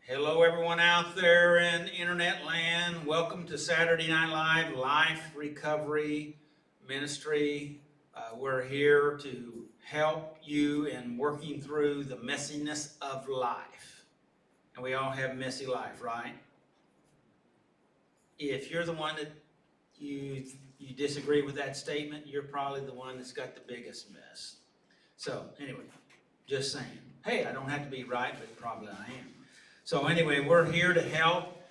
Hello, everyone out there in internet land. Welcome to Saturday Night Live, Life Recovery Ministry. We're here to help you in working through the messiness of life. And we all have messy life, right? If you're the one that you disagree with that statement, you're probably the one that's got the biggest mess. So anyway, just saying. Hey, I don't have to be right, but probably I am. So anyway, we're here to help.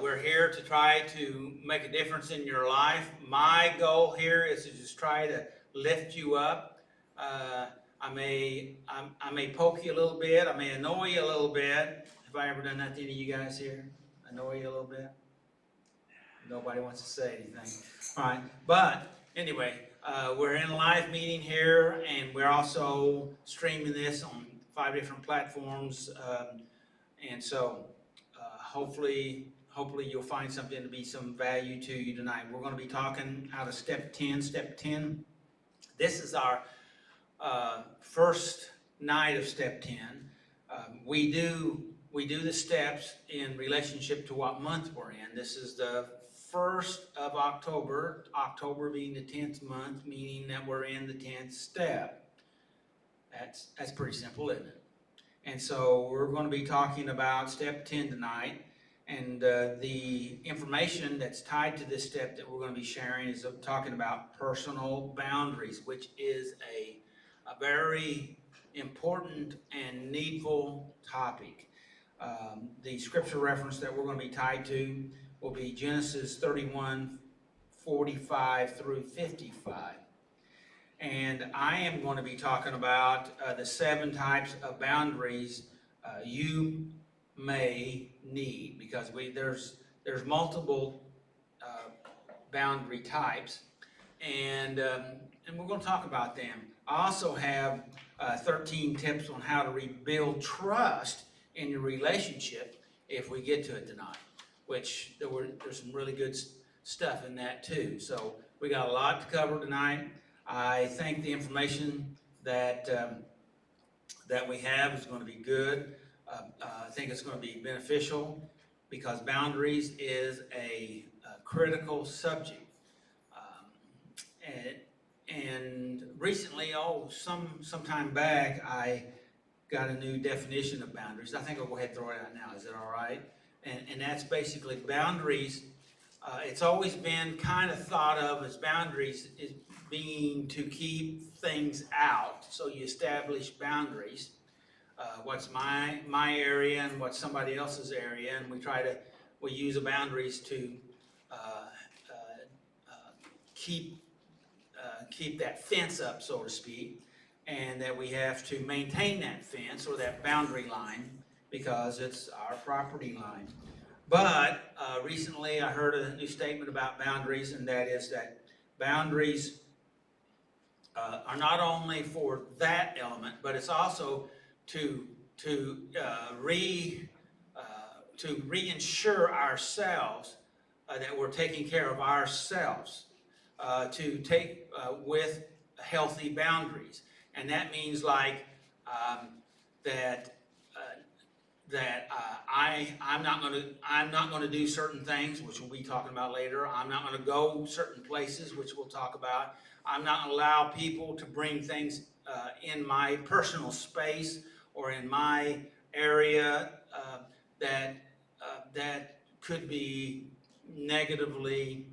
We're here to try to make a difference in your life. My goal here is to just try to lift you up. I may poke you a little bit. I may annoy you a little bit. Have I ever done that to any of you guys here? Annoy you a little bit? Nobody wants to say anything. All right, but anyway, we're in a live meeting here, and we're also streaming this on 5 different platforms. And so hopefully you'll find something to be some value to you tonight. We're going to be talking out of step 10. Step 10. This is our first night of step 10. We do the steps in relationship to what month we're in. This is the 1st of October, October being the 10th month, meaning that we're in the 10th step. That's pretty simple, isn't it? And so we're going to be talking about step 10 tonight, and the information that's tied to this step that we're going to be sharing is talking about personal boundaries, which is a very important and needful topic. The scripture reference that we're going to be tied to will be Genesis 31:45 through 55. And I am going to be talking about the 7 types of boundaries you may need, because there's multiple boundary types, and we're going to talk about them. I also have 13 tips on how to rebuild trust in your relationship if we get to it tonight, which there's some really good stuff in that too. So we got a lot to cover tonight. I think the information that we have is going to be good. I think it's going to be beneficial, because boundaries is a critical subject. And recently, some time back, I got a new definition of boundaries. I think I'll go ahead and throw it out now. Is that all right? And that's basically boundaries. It's always been kind of thought of as boundaries is being to keep things out. So you establish boundaries. What's my area and what's somebody else's area, and we use the boundaries to keep that fence up, so to speak, and that we have to maintain that fence or that boundary line because it's our property line. But recently I heard a new statement about boundaries, and that is that boundaries are not only for that element, but it's also to reinsure ourselves that we're taking care of ourselves, to take with healthy boundaries, and that means like I'm not going to do certain things, which we'll be talking about later. I'm not going to go certain places, which we'll talk about. I'm not going to allow people to bring things in my personal space or in my area that could be negatively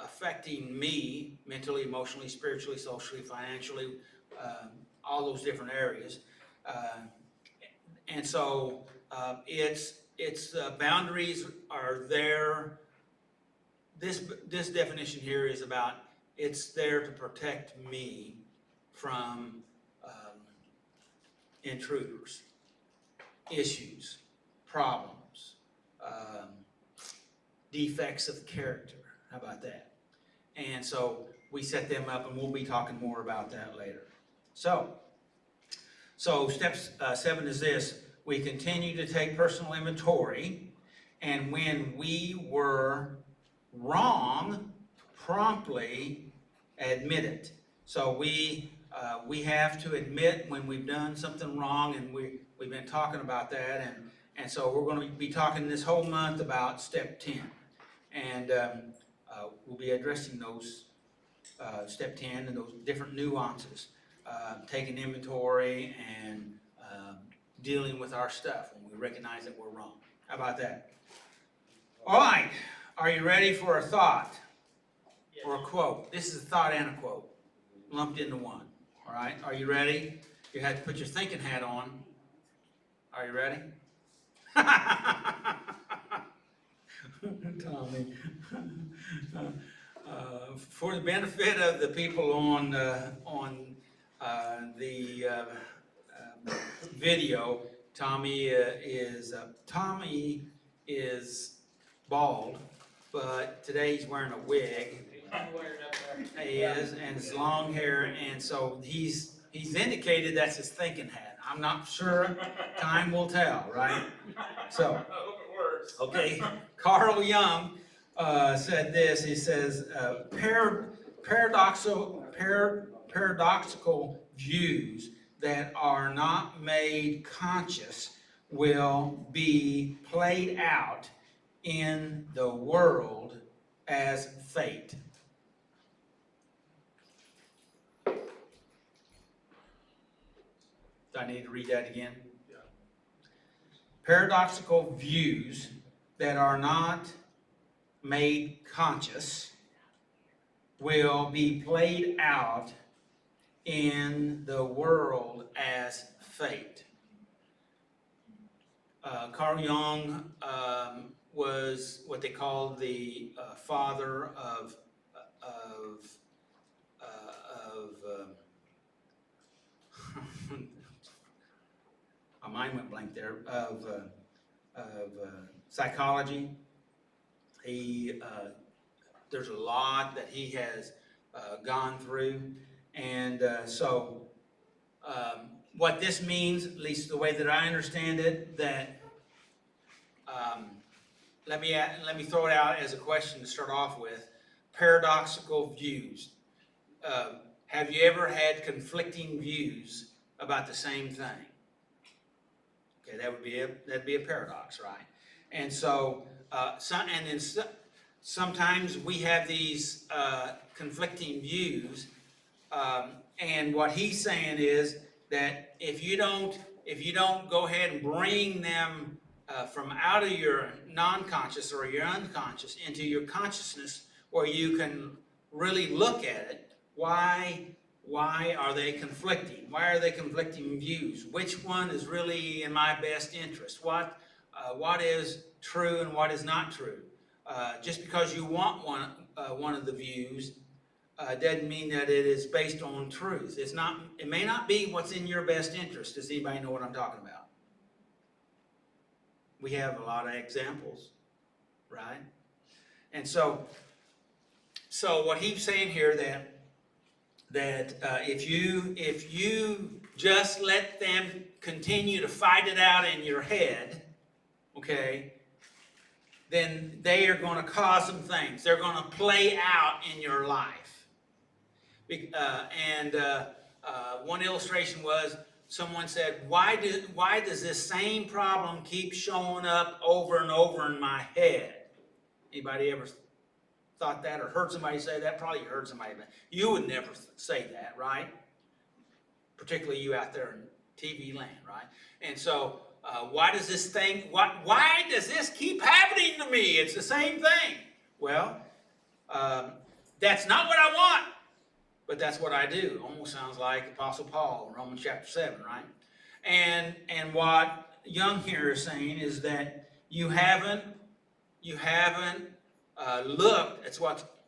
affecting me mentally, emotionally, spiritually, socially, financially, all those different areas. And so it's boundaries are there. This definition here is about it's there to protect me from intruders, issues, problems, defects of character. How about that? And so we set them up, and we'll be talking more about that later. So step 7 is this: we continue to take personal inventory, and when we were wrong, promptly admit it. So we have to admit when we've done something wrong, and we've been talking about that, And so we're going to be talking this whole month about step 10. And we'll be addressing those step 10 and those different nuances, taking inventory and dealing with our stuff when we recognize that we're wrong. How about that? All right. Are you ready for a thought or a quote? This is a thought and a quote lumped into one. All right. Are you ready? You have to put your thinking hat on. Are you ready? Tommy. For the benefit of the people on the video, Tommy is bald, but today he's wearing a wig. He is, and it's long hair, and so he's indicated that's his thinking hat. I'm not sure. Time will tell, right? So, okay, Carl Jung said this. He says, paradoxical views that are not made conscious will be played out in the world as fate. Do I need to read that again? Yeah. Paradoxical views that are not made conscious will be played out in the world as fate. Carl Jung was what they call the father of my mind went blank there, of psychology. There's a lot that he has gone through, and so what this means, at least the way that I understand it, that let me throw it out as a question to start off with. Paradoxical views. Have you ever had conflicting views about the same thing? Okay, that'd be a paradox, right? And so, sometimes we have these conflicting views, and what he's saying is that if you don't go ahead and bring them from out of your non-conscious or your unconscious into your consciousness, where you can really look at it, why are they conflicting? Why are they conflicting views? Which one is really in my best interest? What is true and what is not true? Just because you want one of the views doesn't mean that it is based on truth. It may not be what's in your best interest. Does anybody know what I'm talking about? We have a lot of examples, right? And so what he's saying here that if you just let them continue to fight it out in your head, okay, then they are going to cause some things. They're going to play out in your life. One illustration was, someone said, why does this same problem keep showing up over and over in my head? Anybody ever thought that or heard somebody say that? Probably you heard somebody, but you would never say that, right? Particularly you out there in TV land, right? And so, why does this keep happening to me? It's the same thing. Well, that's not what I want, but that's what I do. Almost sounds like Apostle Paul in Romans chapter 7, right? And what Jung here is saying is that you haven't looked at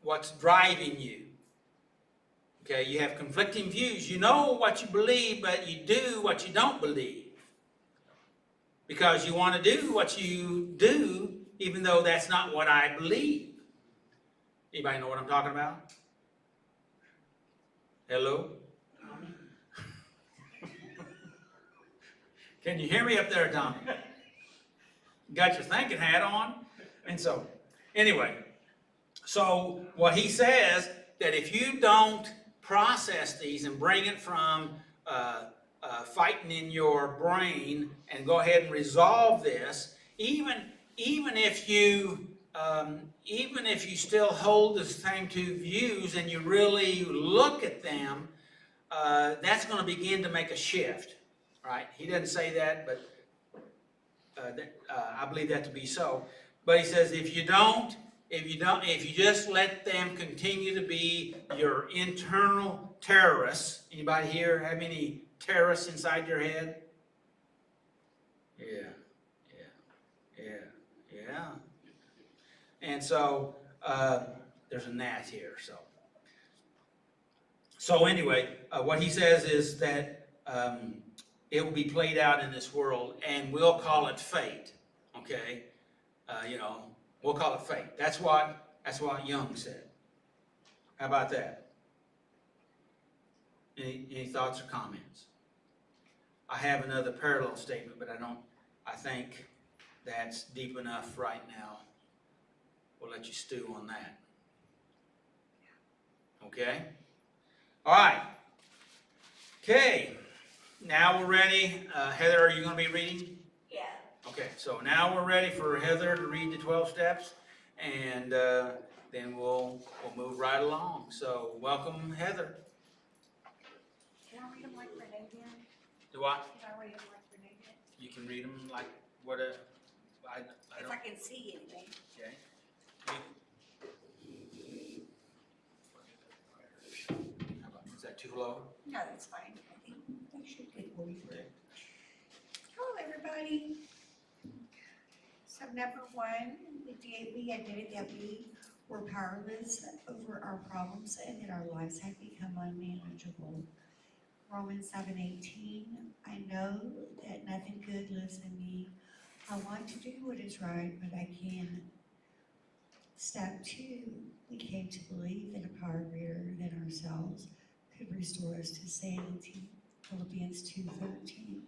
what's driving you. Okay, you have conflicting views. You know what you believe, but you do what you don't believe. Because you want to do what you do, even though that's not what I believe. Anybody know what I'm talking about? Hello? Can you hear me up there, Tommy? Got your thinking hat on? And so, anyway, so what he says, that if you don't process these and bring it from fighting in your brain and go ahead and resolve this, even if you still hold the same two views and you really look at them, that's going to begin to make a shift, right? He doesn't say that, but I believe that to be so. But he says if you just let them continue to be your internal terrorists. Anybody here have any terrorists inside your head? Yeah. And so there's a gnat here. So anyway, what he says is that it will be played out in this world, and we'll call it fate. Okay, we'll call it fate. That's what Jung said. How about that? Any thoughts or comments? I have another parallel statement, but I think that's deep enough right now. We'll let you stew on that. Okay? All right. Okay. Now we're ready. Heather, are you going to be reading? Yeah. Okay, so now we're ready for Heather to read the 12 steps, and then we'll move right along. So welcome, Heather. Can I read them like Renee did? Do what? Can I read them like Renee did? You can read them like what I If don't. I can see anything. Okay. How about, is that too low? No, that's fine. I think that should get for you. Okay. Hello, everybody. So number one, we admitted that we were powerless over our problems and that our lives had become unmanageable. Romans 7:18, I know that nothing good lives in me. I want to do what is right, but I can't. Step 2, we came to believe that a power greater than ourselves could restore us to sanity. Philippians 2:13.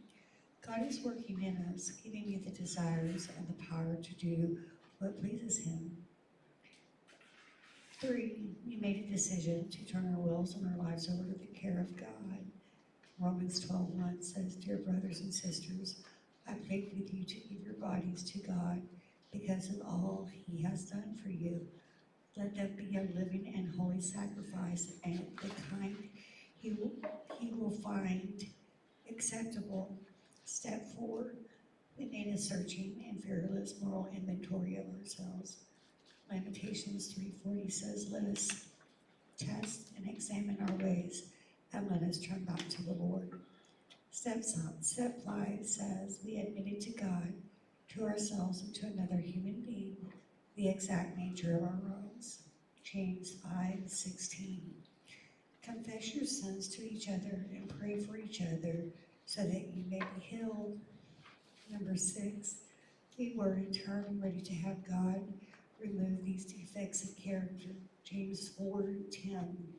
God is working in us, giving you the desires and the power to do what pleases Him. 3, we made a decision to turn our wills and our lives over to the care of God. Romans 12:1 says, Dear brothers and sisters, I plead with you to give your bodies to God because of all He has done for you. Let them be a living and holy sacrifice, and the kind He will find acceptable. Step 4, we made a searching and fearless moral inventory of ourselves. Lamentations 3:40 says, let us test and examine our ways, and let us turn back to the Lord. Step 5 says, we admitted to God, to ourselves, and to another human being the exact nature of our wrongs. James 5:16. Confess your sins to each other and pray for each other so that you may be healed. Number 6, we were in turn ready to have God remove these defects of character. James 4:10.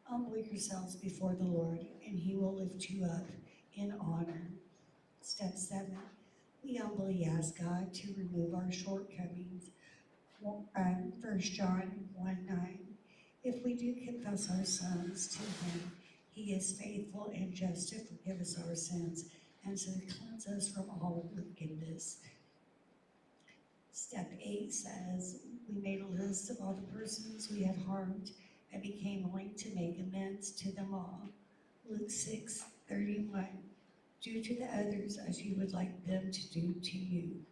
Humble yourselves before the Lord, and He will lift you up in honor. Step 7, we humbly ask God to remove our shortcomings. 1 John 1:9. If we do confess our sins to Him, He is faithful and just to forgive us our sins and to cleanse us from all wickedness. Step 8 says, we made a list of all the persons we had harmed and became willing to make amends to them all. Luke 6:31. Do to the others as you would like them to do to you.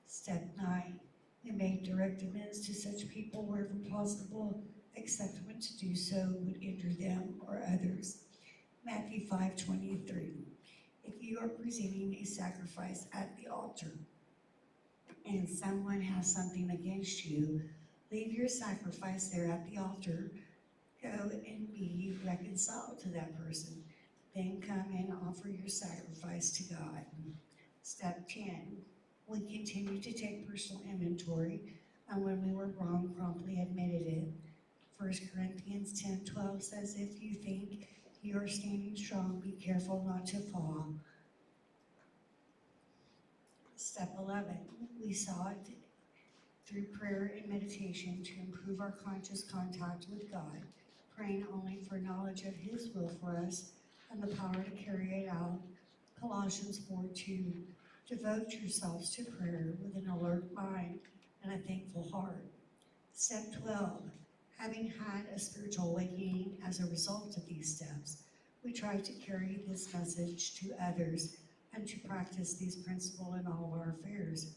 Step 9. We made direct amends to such people wherever possible, except when to do so would injure them or others. Matthew 5:23. If you are presenting a sacrifice at the altar and someone has something against you, leave your sacrifice there at the altar. Go and be reconciled to that person. Then come and offer your sacrifice to God. Step 10. We continue to take personal inventory, and when we were wrong, promptly admitted it. 1 Corinthians 10:12 says, if you think you are standing strong, be careful not to fall. Step 11. We sought through prayer and meditation to improve our conscious contact with God, praying only for knowledge of His will for us, and the power to carry it out. Colossians 4:2. Devote yourselves to prayer with an alert mind and a thankful heart. Step 12. Having had a spiritual awakening as a result of these steps, we try to carry this message to others and to practice these principles in all our affairs.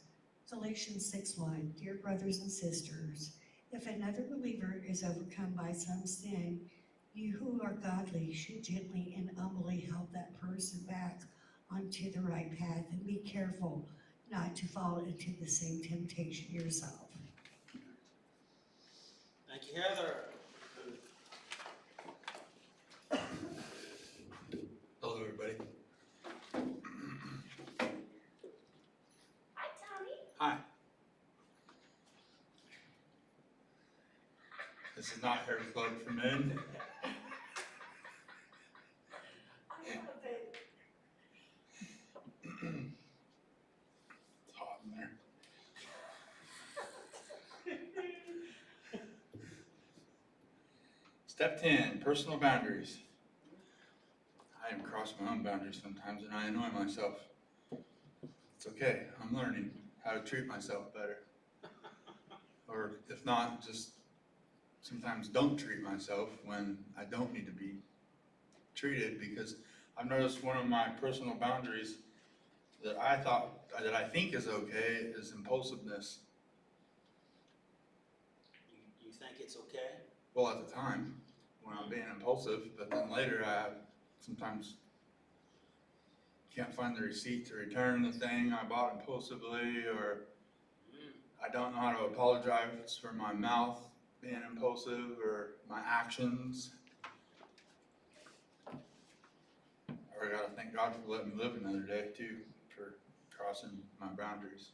Galatians 6:1. Dear brothers and sisters, if another believer is overcome by some sin, you who are godly should gently and humbly help that person back onto the right path, and be careful not to fall into the same temptation yourself. Thank you, Heather. Hello, everybody. Hi, Tommy. Hi. This is not Hair Club for Men. I love it. It's hot in there. Step 10, personal boundaries. I even cross my own boundaries sometimes and I annoy myself. It's okay, I'm learning how to treat myself better. Or if not, just sometimes don't treat myself when I don't need to be treated, because I've noticed one of my personal boundaries that I think is okay is impulsiveness. You think it's okay? Well, at the time, when I'm being impulsive, but then later I sometimes can't find the receipt to return the thing I bought impulsively, or I don't know how to apologize for my mouth being impulsive or my actions. Or I gotta thank God for letting me live another day too, for crossing my boundaries.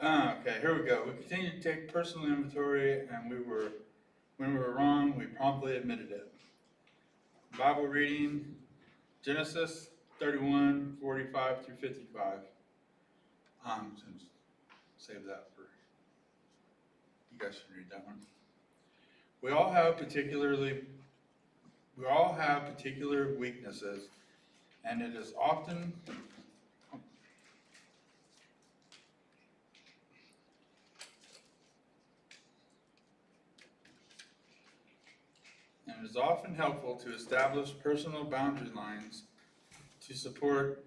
Okay, here we go. We continue to take personal inventory, and when we were wrong, we promptly admitted it. Bible reading, Genesis 31, 45 through 55. Since save that for, you guys should read that one. We all have particular weaknesses, and it is often helpful to establish personal boundary lines to support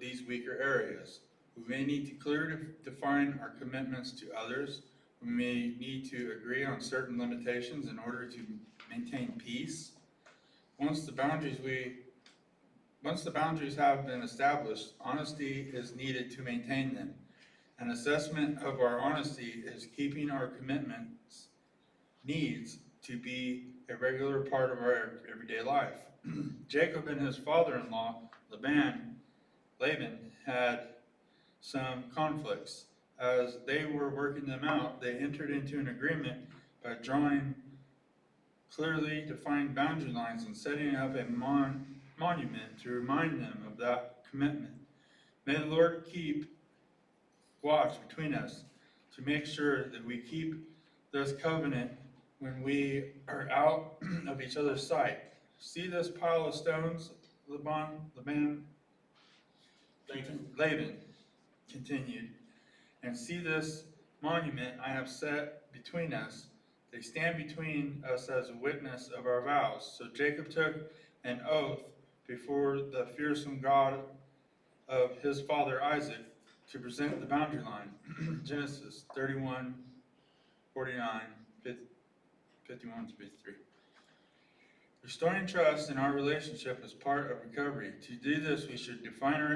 these weaker areas. We may need to clearly define our commitments to others. We may need to agree on certain limitations in order to maintain peace. Once the boundaries have been established, honesty is needed to maintain them. An assessment of our honesty is keeping our commitments needs to be a regular part of our everyday life. Jacob and his father-in-law, Laban, had some conflicts. As they were working them out, they entered into an agreement by drawing clearly defined boundary lines and setting up a monument to remind them of that commitment. May the Lord keep watch between us to make sure that we keep this covenant when we are out of each other's sight. See this pile of stones, Laban continued, and see this monument I have set between us. They stand between us as a witness of our vows. So Jacob took an oath before the fearsome God of his father Isaac to present the boundary line. Genesis 31, 49, 51 to 53. Restoring trust in our relationship is part of recovery. To do this, we should define our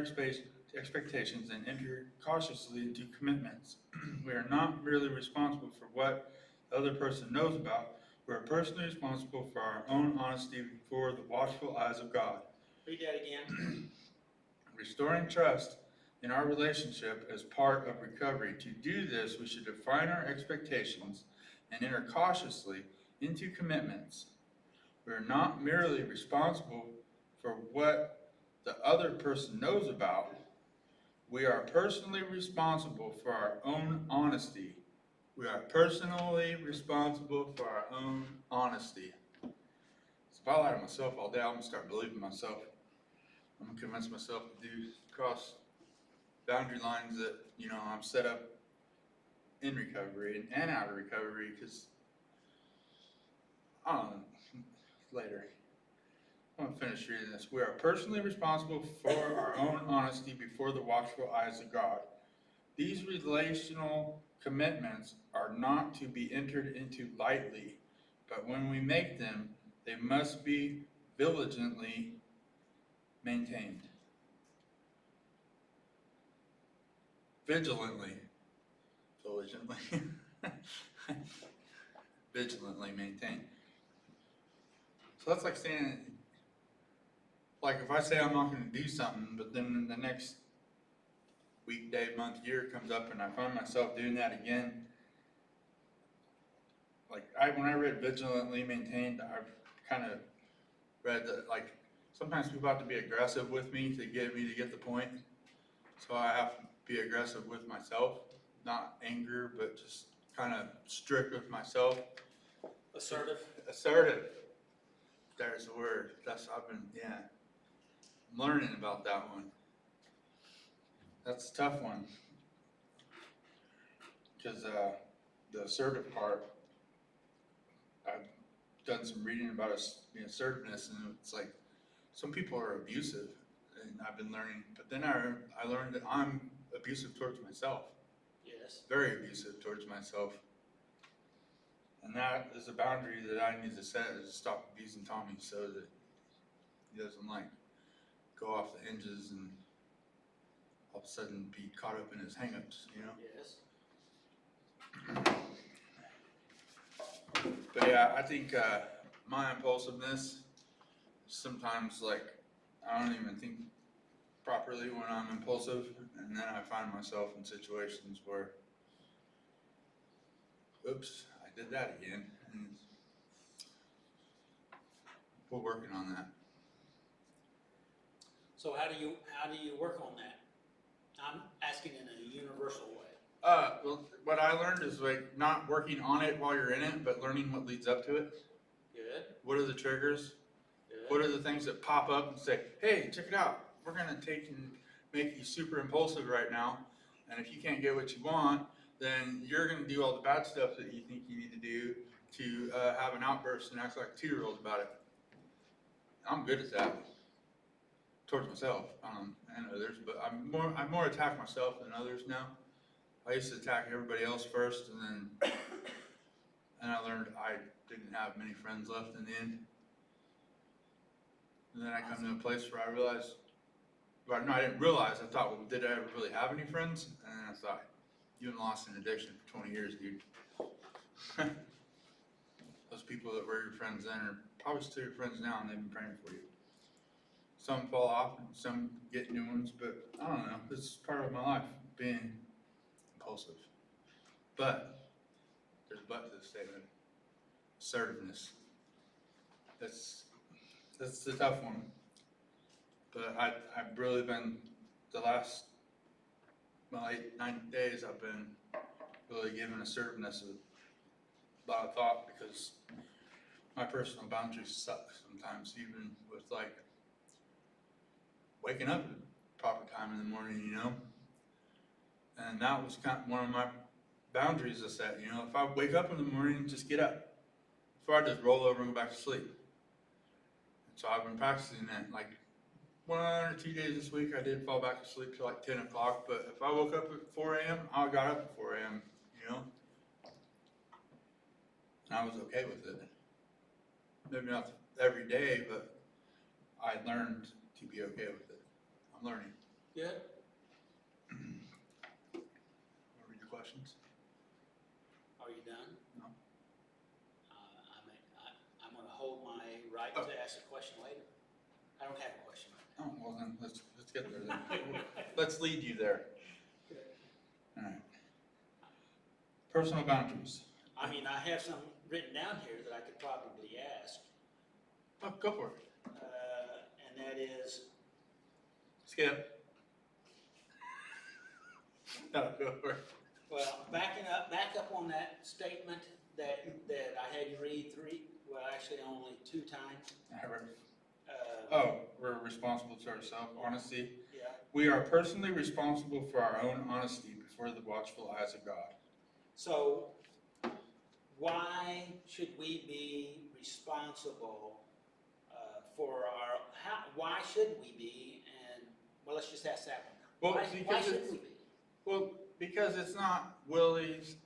expectations and enter cautiously into commitments. We are not merely responsible for what the other person knows about. We are personally responsible for our own honesty before the watchful eyes of God. Read that again. Restoring trust in our relationship is part of recovery. To do this, we should define our expectations and enter cautiously into commitments. We are not merely responsible for what the other person knows about. We are personally responsible for our own honesty. We are personally responsible for our own honesty. So If I lie to myself all day, I'm gonna start believing myself. I'm gonna convince myself to do cross boundary lines that, you know, I'm set up in recovery and out of recovery, because I don't know, later. I'm gonna finish reading this. We are personally responsible for our own honesty before the watchful eyes of God. These relational commitments are not to be entered into lightly, but when we make them, they must be diligently maintained. Vigilantly. Diligently. Vigilantly maintained. So that's like saying, like if I say I'm not going to do something, but then the next week, day, month, year comes up and I find myself doing that again. Like when I read vigilantly maintained, I've kind of read that like sometimes people have to be aggressive with me to get the point. So I have to be aggressive with myself, not anger, but just kind of strict with myself. Assertive. Assertive. There's the word. I'm learning about that one. That's a tough one. Because the assertive part, I've done some reading about assertiveness, and it's like some people are abusive, and I've been learning. But then I learned that I'm abusive towards myself. Yes. Very abusive towards myself. And that is a boundary that I need to set, is to stop abusing Tommy so that he doesn't like go off the hinges and all of a sudden be caught up in his hang-ups, you know? Yes. But yeah, I think my impulsiveness, sometimes like I don't even think properly when I'm impulsive, and then I find myself in situations where, oops, I did that again. And we're working on that. So how do you work on that? I'm asking in a universal way. Well, what I learned is like not working on it while you're in it, but learning what leads up to it. Good. What are the triggers? Good. What are the things that pop up and say, hey, check it out. We're gonna take and make you super impulsive right now. And if you can't get what you want, then you're gonna do all the bad stuff that you think you need to do to have an outburst and act like a 2-year-old about it. I'm good at that. Towards myself, and others, but I more attack myself than others now. I used to attack everybody else first, and I learned I didn't have many friends left in the end. And then I come to a place where I realized, well, no, I didn't realize. I thought, well, did I ever really have any friends? And then I thought, you've been lost in addiction for 20 years, dude. Those people that were your friends then are probably still your friends now, and they've been praying for you. Some fall off and some get new ones, but I don't know. This is part of my life, being impulsive. But there's a but to this statement. Assertiveness. That's the tough one. But I've really been, the last 8, 9 days, I've been really giving assertiveness a lot of thought, because my personal boundaries suck sometimes, even with like waking up at the proper time in the morning, you know? And that was kind of one of my boundaries I set, you know? If I wake up in the morning, just get up. Before I just roll over and go back to sleep. And so I've been practicing that. Like 1 or 2 days this week, I did fall back to sleep till like 10 o'clock, but if I woke up at 4 a.m., I got up at 4 a.m., you know? And I was okay with it. Maybe not every day, but I learned to be okay with it. I'm learning. Good. Want to read your questions? Are you done? No. I'm going to hold my right to ask a question later. I don't have a question. Oh, well then, let's get there then. Let's lead you there. All right. Personal boundaries. I mean, I have some written down here that I could probably ask, Oh, go for it. and that is, Skip. No, go for it. well, back up on that statement that I had you read Well, actually, only 2 times. We're responsible to ourselves, honesty. Yeah. We are personally responsible for our own honesty before the watchful eyes of God. So, why should we be responsible for our, why should we be, and, well, let's just ask that one. Well, Why should we be? Well, because it's not Willie's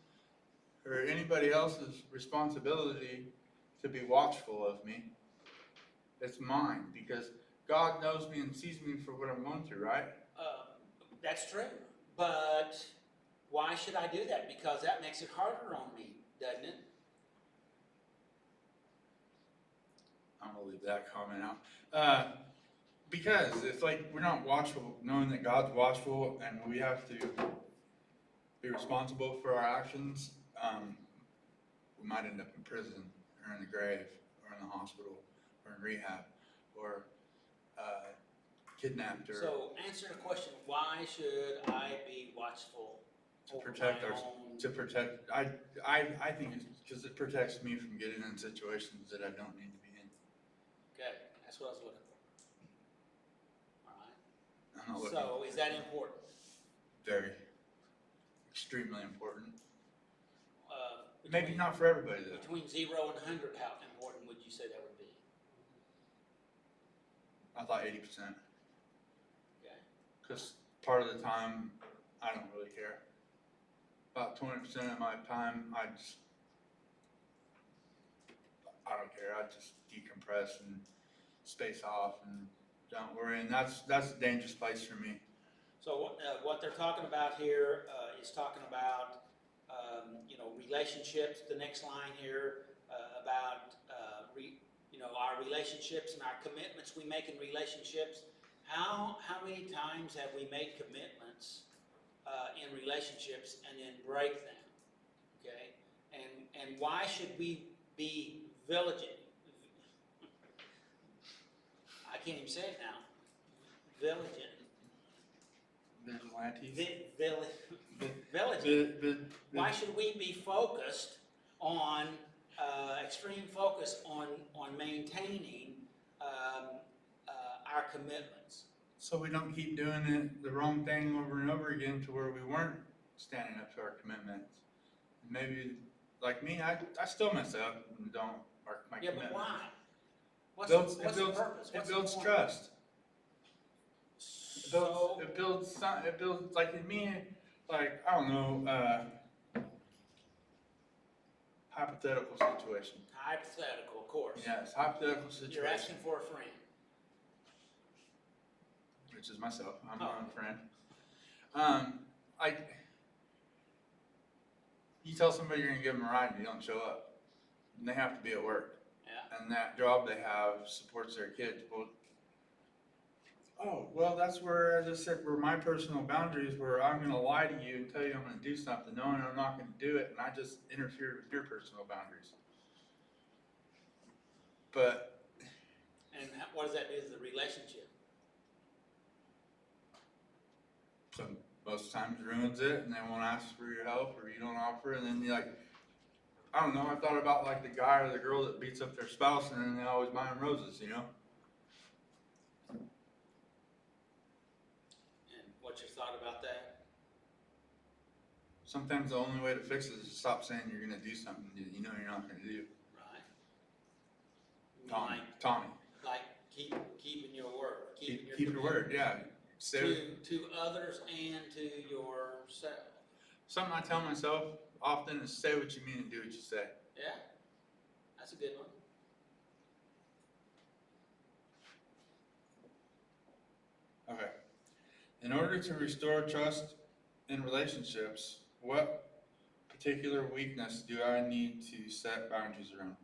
or anybody else's responsibility to be watchful of me. It's mine, because God knows me and sees me for what I'm going through, right? That's true, but why should I do that? Because that makes it harder on me, doesn't it? I'm gonna leave that comment out. Because it's like we're not watchful, knowing that God's watchful and we have to be responsible for our actions. We might end up in prison or in the grave or in the hospital or in rehab or kidnapped or So answer the question, why should I be watchful to over protect my our own? to protect. I think it's because it protects me from getting in situations that I don't need to be in. Okay, that's what I was looking for. All right. I'm not looking. So is that important? Very, extremely important. Between- Maybe not for everybody though. Between 0 and 100, how important would you say that would be? I thought 80%. Okay. Because part of the time, I don't really care. About 20% of my time, I don't care. I just decompress and space off and don't worry. And that's a dangerous place for me. So what they're talking about here is talking about, relationships. The next line here about, our relationships and our commitments we make in relationships. How many times have we made commitments in relationships and then break them? Okay, and why should we be vigilant? I can't even say it now. Vigilant. Vigilantes. Vigilant. Why should we be focused on, extreme focus on maintaining our commitments? So we don't keep doing it the wrong thing over and over again to where we weren't standing up to our commitments. Maybe, like me, I still mess up and don't mark my commitment. But why? What's Builds- the it builds- purpose? It What's the builds point? trust. So, It builds like in me, like, I don't know, hypothetical situation. hypothetical, of course. Yes, hypothetical situation. You're asking for a friend. Which is myself. I'm my Oh. own friend. You tell somebody you're gonna give them a ride and you don't show up, and they have to be at work, Yeah. and that job they have supports their kids. Well, that's where I just said where my personal boundaries, where I'm gonna lie to you and tell you I'm gonna do something, knowing I'm not gonna do it, and I just interfered with your personal boundaries. But And what does that do to the relationship? some most times ruins it, and they won't ask for your help, or you don't offer, and then you're like, I don't know. I thought about like the guy or the girl that beats up their spouse, and then they always buy them roses, you know. And what's your thought about that? Sometimes the only way to fix it is to stop saying you're gonna do something that you know you're not gonna do. Right. Tommy. Like keeping your word. Keep your word, yeah. To others and to yourself. Something I tell myself often is say what you mean and do what you say. Yeah, that's a good one. Okay. In order to restore trust in relationships, what particular weakness do I need to set boundaries around?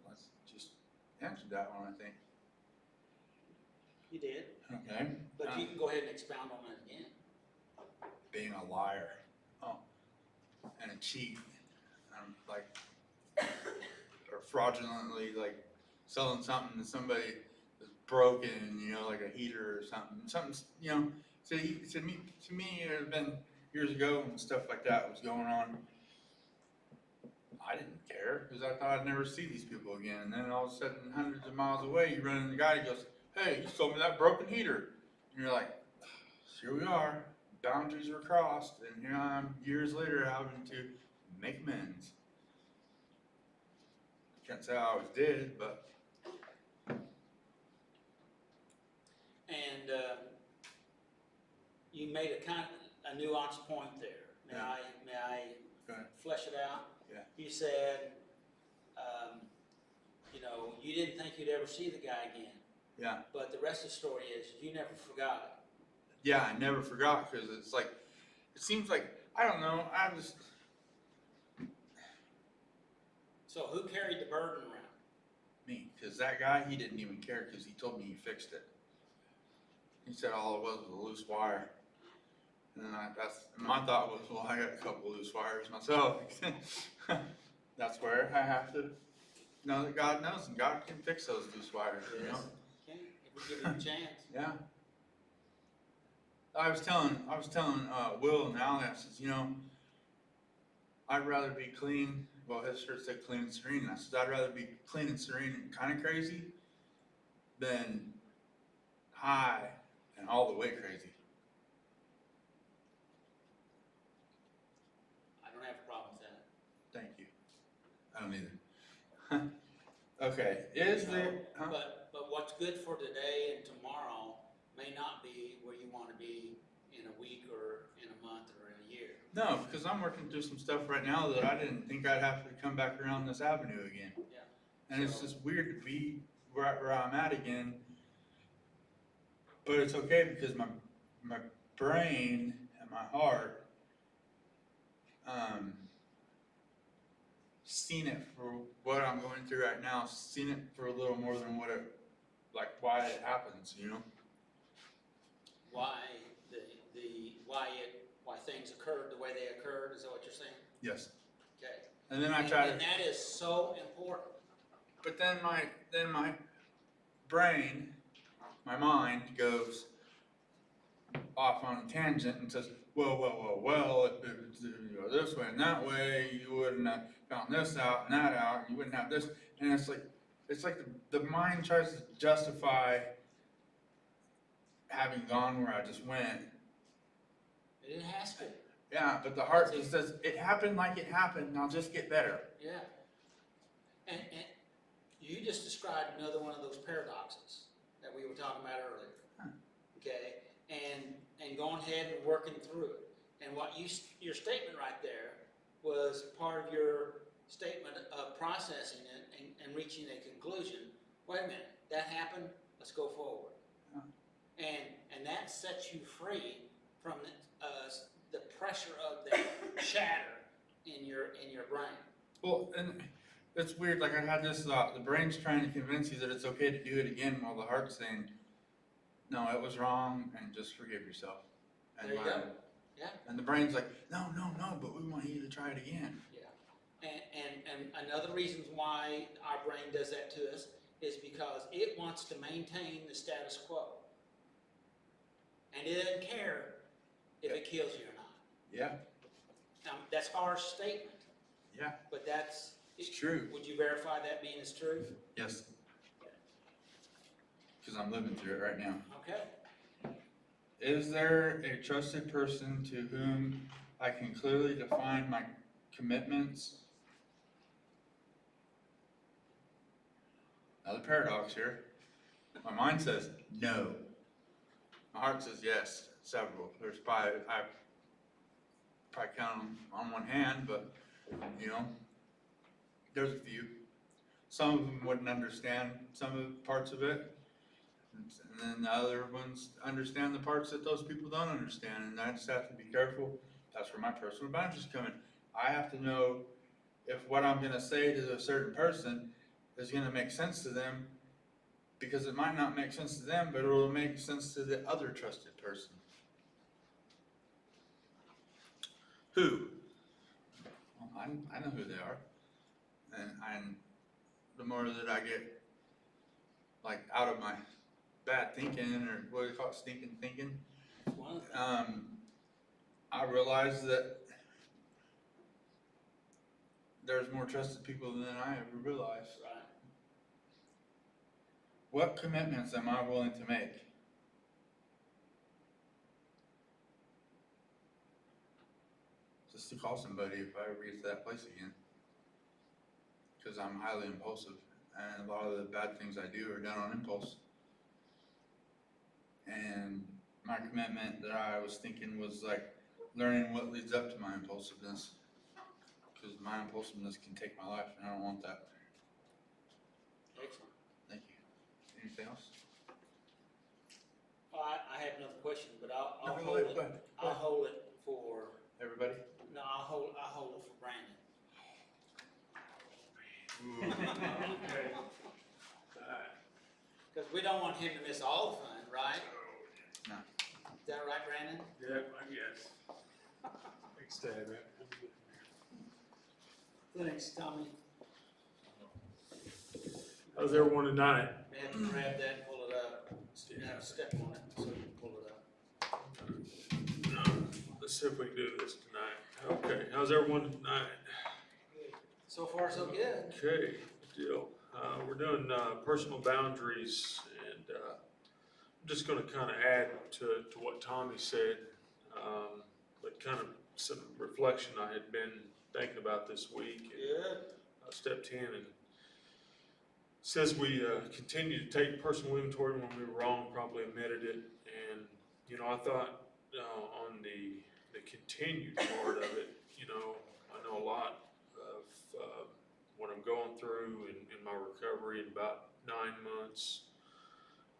Let's just answer that one, I think. You did. Okay. But you can go ahead and expound on it again. Being a liar. And a cheat. Or fraudulently selling something to somebody that's broken, like a heater or something. Something's, to me, it had been years ago when stuff like that was going on. I didn't care because I thought I'd never see these people again. And then all of a sudden, hundreds of miles away, you run into the guy who goes, "Hey, you sold me that broken heater." And you're like, "Here we are. Boundaries were crossed, and here I am years later having to make amends." Can't say I always did, but And you made a kind of a nuanced point there. May I Go ahead. flesh it out? Yeah. You said, you didn't think you'd ever see the guy again. Yeah. But the rest of the story is you never forgot Yeah, I never forgot because it's like, it seems like, I don't know, I just, it. So who carried the burden around? me, because that guy, he didn't even care because he told me he fixed it. He said all it was a loose wire. And then my thought was, well, I got a couple loose wires myself. That's where I have to know that God knows, and God can fix those loose wires, you know? Okay, if we give him a chance. Yeah. I was telling Will and Allie, I says, I'd rather be clean. Well, his shirt said clean and serene. And I said, I'd rather be clean and serene and kind of crazy than high and all the way crazy. I don't have a problem with that. Thank you. I don't either. Okay, huh? But what's good for today and tomorrow may not be where you want to be in a week or in a month or in a year. No, because I'm working through some stuff right now that I didn't think I'd have to come back around this avenue again. Yeah. And it's just weird to be where I'm at again. But it's okay because my brain and my heart seen it for what I'm going through right now, seen it for a little more than why it happens, Why why things occurred the way they occurred, is that what you're saying? Yes. Okay. And then And that is so important. but then my brain, my mind goes off on a tangent and says, well, if you go this way and that way, you wouldn't have found this out and that out, and you wouldn't have this. And it's like the mind tries to justify having gone where I just went. It has to. Yeah, but the heart just says, it happened like it happened, now just get better. Yeah. And you just described another one of those paradoxes that we were talking about earlier. Huh. Okay? And going ahead and working through it. And your statement right there was part of your statement of processing it and reaching a conclusion. Wait a minute, that happened, let's go forward. Huh. And that sets you free from the pressure of the chatter in your brain. Well, and it's weird, like I had this thought, the brain's trying to convince you that it's okay to do it again, while the heart's saying, no, it was wrong, and just forgive yourself. And There you go. Yeah. And the brain's like, no, but we want you to try it again. Yeah. And another reason why our brain does that to us is because it wants to maintain the status quo. And it doesn't care if it kills you or not. Yeah, That's our statement, yeah, but that's... it's true. Would you verify that being as true? Yes. Because I'm living through it right now. Okay. Is there a trusted person to whom I can clearly define my commitments? Another paradox here. My mind says no. My heart says yes, several. There's probably, I probably count them on one hand, but there's a few. Some of them wouldn't understand some of the parts of it. And then the other ones understand the parts that those people don't understand, and I just have to be careful. That's where my personal boundaries come in. I have to know if what I'm going to say to a certain person is going to make sense to them, because it might not make sense to them, but it will make sense to the other trusted person. Who? Well, I know who they are, and the more that I get out of my bad thinking, or what do you call it, stinking thinking, I realize that there's more trusted people than I ever realized. Right. What commitments am I willing to make? Just to call somebody if I ever get to that place again. Because I'm highly impulsive, and a lot of the bad things I do are done on impulse. And my commitment that I was thinking was like learning what leads up to my impulsiveness. Because my impulsiveness can take my life, and I don't want that. Excellent. Thank you. Anything else? I have another question, but I'll No, hold it. go ahead. I'll hold it for, Everybody? no, I'll hold it for Brandon. Okay. Because we don't want him to miss all the fun, right? No. Is that right, Brandon? Yeah, I guess. Thanks, Dad. Thanks, Tommy. How's everyone tonight? We have to grab that and pull it up. You have to step on it so you can pull it up. Let's see if we can do this tonight. Okay, how's everyone tonight? So far, so good. Okay, good deal. We're doing personal boundaries, and I'm just going to kind of add to what Tommy said, but kind of some reflection I had been thinking about this week. Good. Step 10, and says we continue to take personal inventory when we were wrong, probably admitted it. And, you know, I thought on the continued part of it, you know, I know a lot of what I'm going through in my recovery in about 9 months.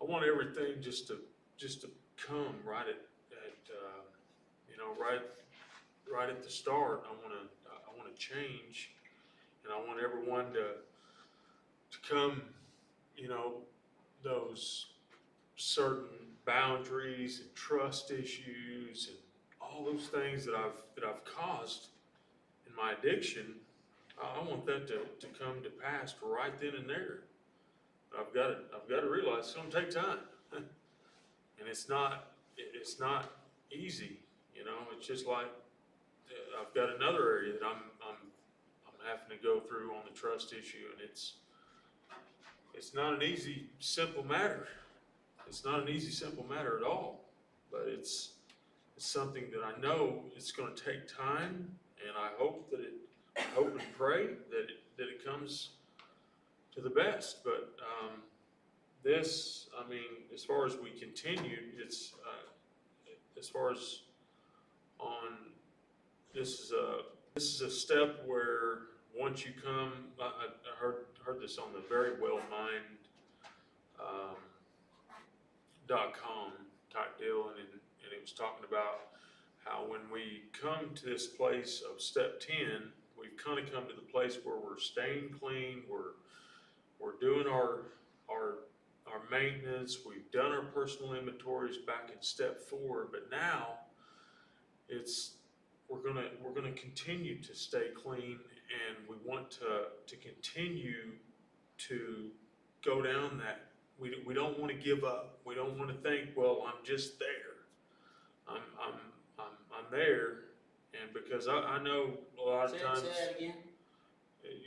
I want everything just to come right at you know, right at the start. I want to change, and I want everyone to come, you know, those certain boundaries and trust issues and all those things that I've caused in my addiction. I want that to come to pass right then and there. I've got to realize it's going to take time, and it's not easy. You know, it's just like I've got another area that I'm having to go through on the trust issue, and it's not an easy, simple matter. It's not an easy, simple matter at all. But it's something that I know it's going to take time, and I hope and pray that it comes to the best. But this, I mean, as far as we continue, it's as far as on this is a step where once you come, I heard this on the verywellmind.com type deal, and it was talking about how when we come to this place of step 10, we've kind of come to the place where we're staying clean, we're doing our maintenance, we've done our personal inventories back in step 4, but now we're gonna continue to stay clean, and we want to continue to go down that. We don't want to give up. We don't want to think, well, I'm just there. I'm there, and because I know a lot of times, Say that again.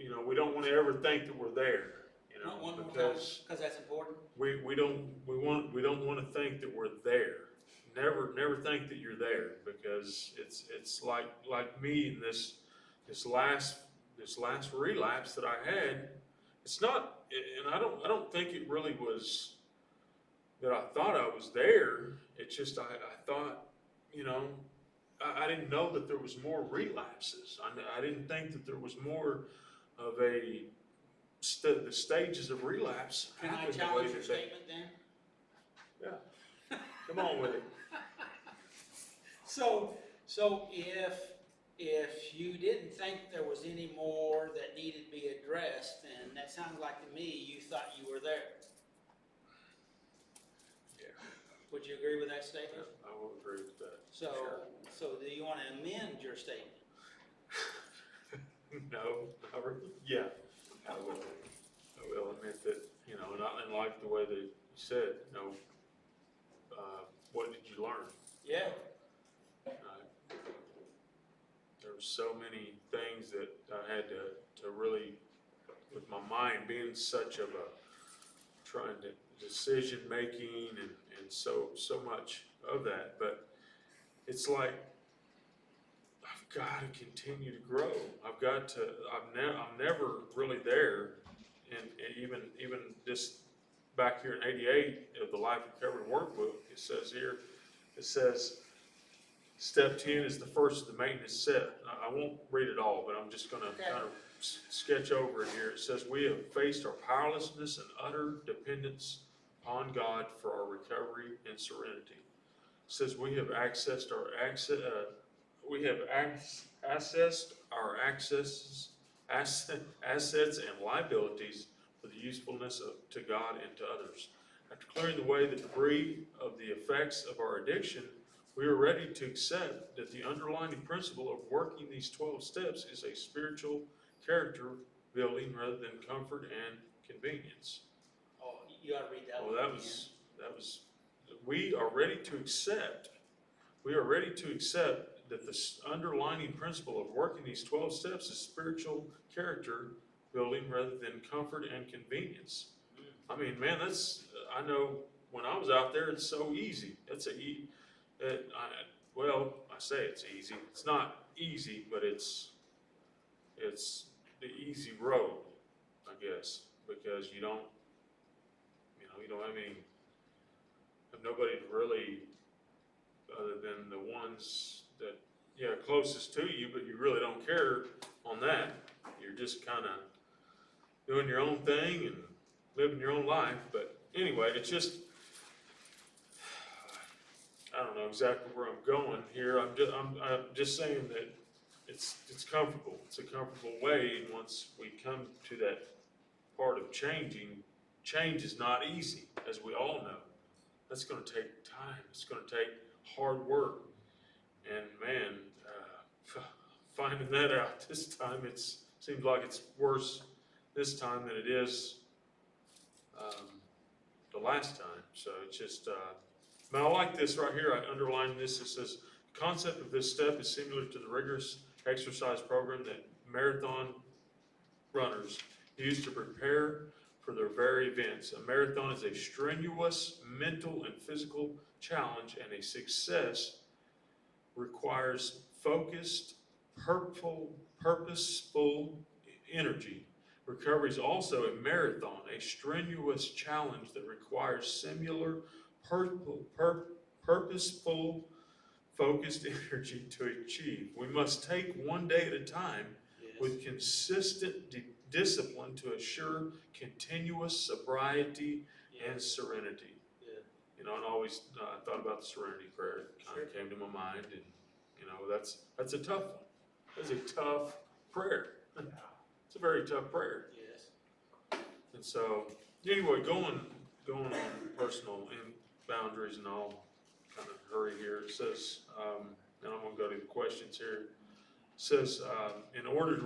you know, we don't want to ever think that we're there. You know, One more time, because because that's important. we don't want to think that we're there. Never think that you're there, because it's like me in this last relapse that I had. It's not, and I don't think it really was that I thought I was there. It's just I thought, you know, I didn't know that there was more relapses. I didn't think that there was more of the stages of relapse. Can I happen the way challenge your that they- statement then? Yeah. Come on with it. So if you didn't think there was any more that needed to be addressed, then that sounds like to me you thought you were there. Yeah. Would you agree with that statement? I will agree with that. So, Sure. so do you want to amend your statement? No, yeah, I will admit that, you know, and I like the way that you said, you know, what did you learn? Yeah. There were so many things that I had to really, with my mind being such of a, trying to, decision-making and so much of that, but it's like, I've got to continue to grow. I've got to, I'm never really there, and even this, back here in 88 of the Life Recovery Workbook, it says, step 10 is the first of the maintenance set. I won't read it all, but I'm just gonna kind of sketch over it here. It says, we have faced our powerlessness and utter dependence on God for our recovery and serenity. It says, we have accessed our assets and liabilities for the usefulness to God and to others. After clearing away the debris of the effects of our addiction, we are ready to accept that the underlying principle of working these 12 steps is a spiritual character building rather than comfort and convenience. Oh, you ought to read that one. Well, that was, we are ready to accept that the underlining principle of working these 12 steps is spiritual character building rather than comfort and convenience. I mean, man, I know when I was out there, it's so easy. I say it's easy. It's not easy, but it's the easy road, I guess, because you don't have nobody to really, other than the ones that, closest to you, but you really don't care on that. You're just kind of doing your own thing and living your own life. But anyway, it's just, I don't know exactly where I'm going here. I'm just saying that it's comfortable. It's a comfortable way. And once we come to that part of changing, change is not easy, as we all know. That's going to take time. It's going to take hard work. And man, finding that out this time, it seems like it's worse this time than it is the last time. So it's just, I like this right here. I underlined this. It says, the concept of this step is similar to the rigorous exercise program that marathon runners use to prepare for their very events. A marathon is a strenuous mental and physical challenge, and a success requires focused, purposeful energy. Recovery is also a marathon, a strenuous challenge that requires similar, purposeful, focused energy to achieve. We must take one day at a time with consistent discipline to assure continuous sobriety and serenity. And always I thought about the serenity prayer. It kind of came to my mind, and that's a tough one. That's a tough prayer. It's a very tough prayer. Yes. And so, anyway, going on personal and boundaries, and I'll kind of hurry here. It says, and I'm going to go to the questions here. It says, in order to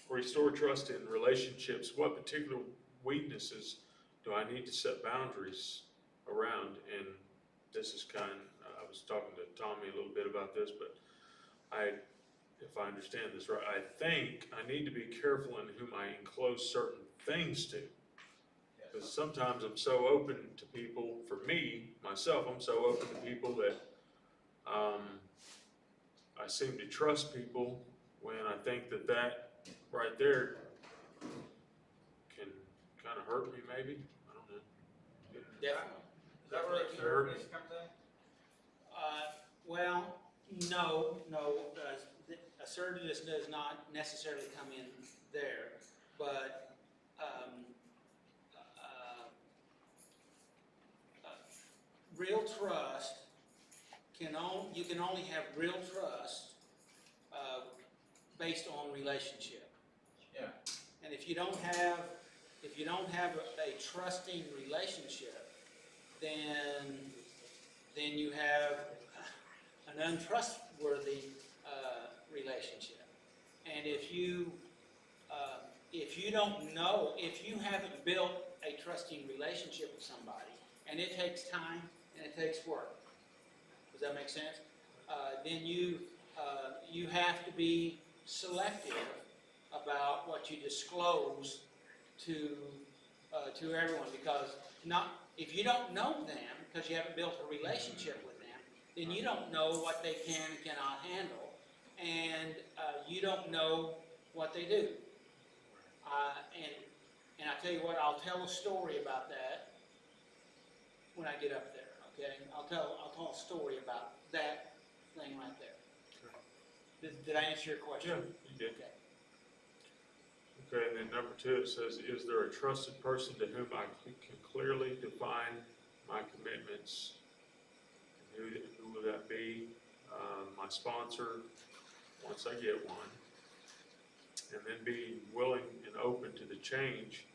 restore trust in relationships, what particular weaknesses do I need to set boundaries around? And this is I was talking to Tommy a little bit about this, but if I understand this right, I think I need to be careful in whom I enclose certain things to. Because sometimes I'm so open to people, for me, myself, I'm so open to people that I seem to trust people when I think that right there can kind of hurt me maybe. I don't know. Definitely. Is that where assertiveness comes in? Well, no. Assertiveness does not necessarily come in there, but real trust you can only have real trust based on relationship. Yeah. And if you don't have a trusting relationship, then you have an untrustworthy relationship. And if you don't know, if you haven't built a trusting relationship with somebody, and it takes time and it takes work, does that make sense? Then you have to be selective about what you disclose to everyone, because if you don't know them, because you haven't built a relationship with them, then you don't know what they can and cannot handle, and you don't know what they do. And I tell you what, I'll tell a story about that when I get up there. Okay, I'll tell a story about that thing right there. Did I answer your question? Yeah, you did. Okay. Okay, and then number 2, it says, is there a trusted person to whom I can clearly define my commitments? And who would that be? My sponsor, once I get one. And then be willing and open to the change.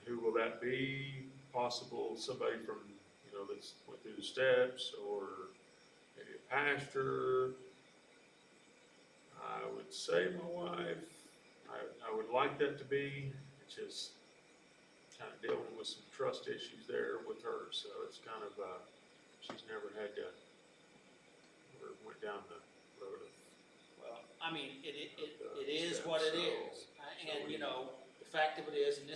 Who will that be? Possible somebody from, that's went through the steps, or maybe a pastor. I would say my wife. I would like that to be. It's just kind of dealing with some trust issues there with her, so it's kind of, she's never had to, or went down the road of. Well, I mean, it is what it is. And, the fact of it is, and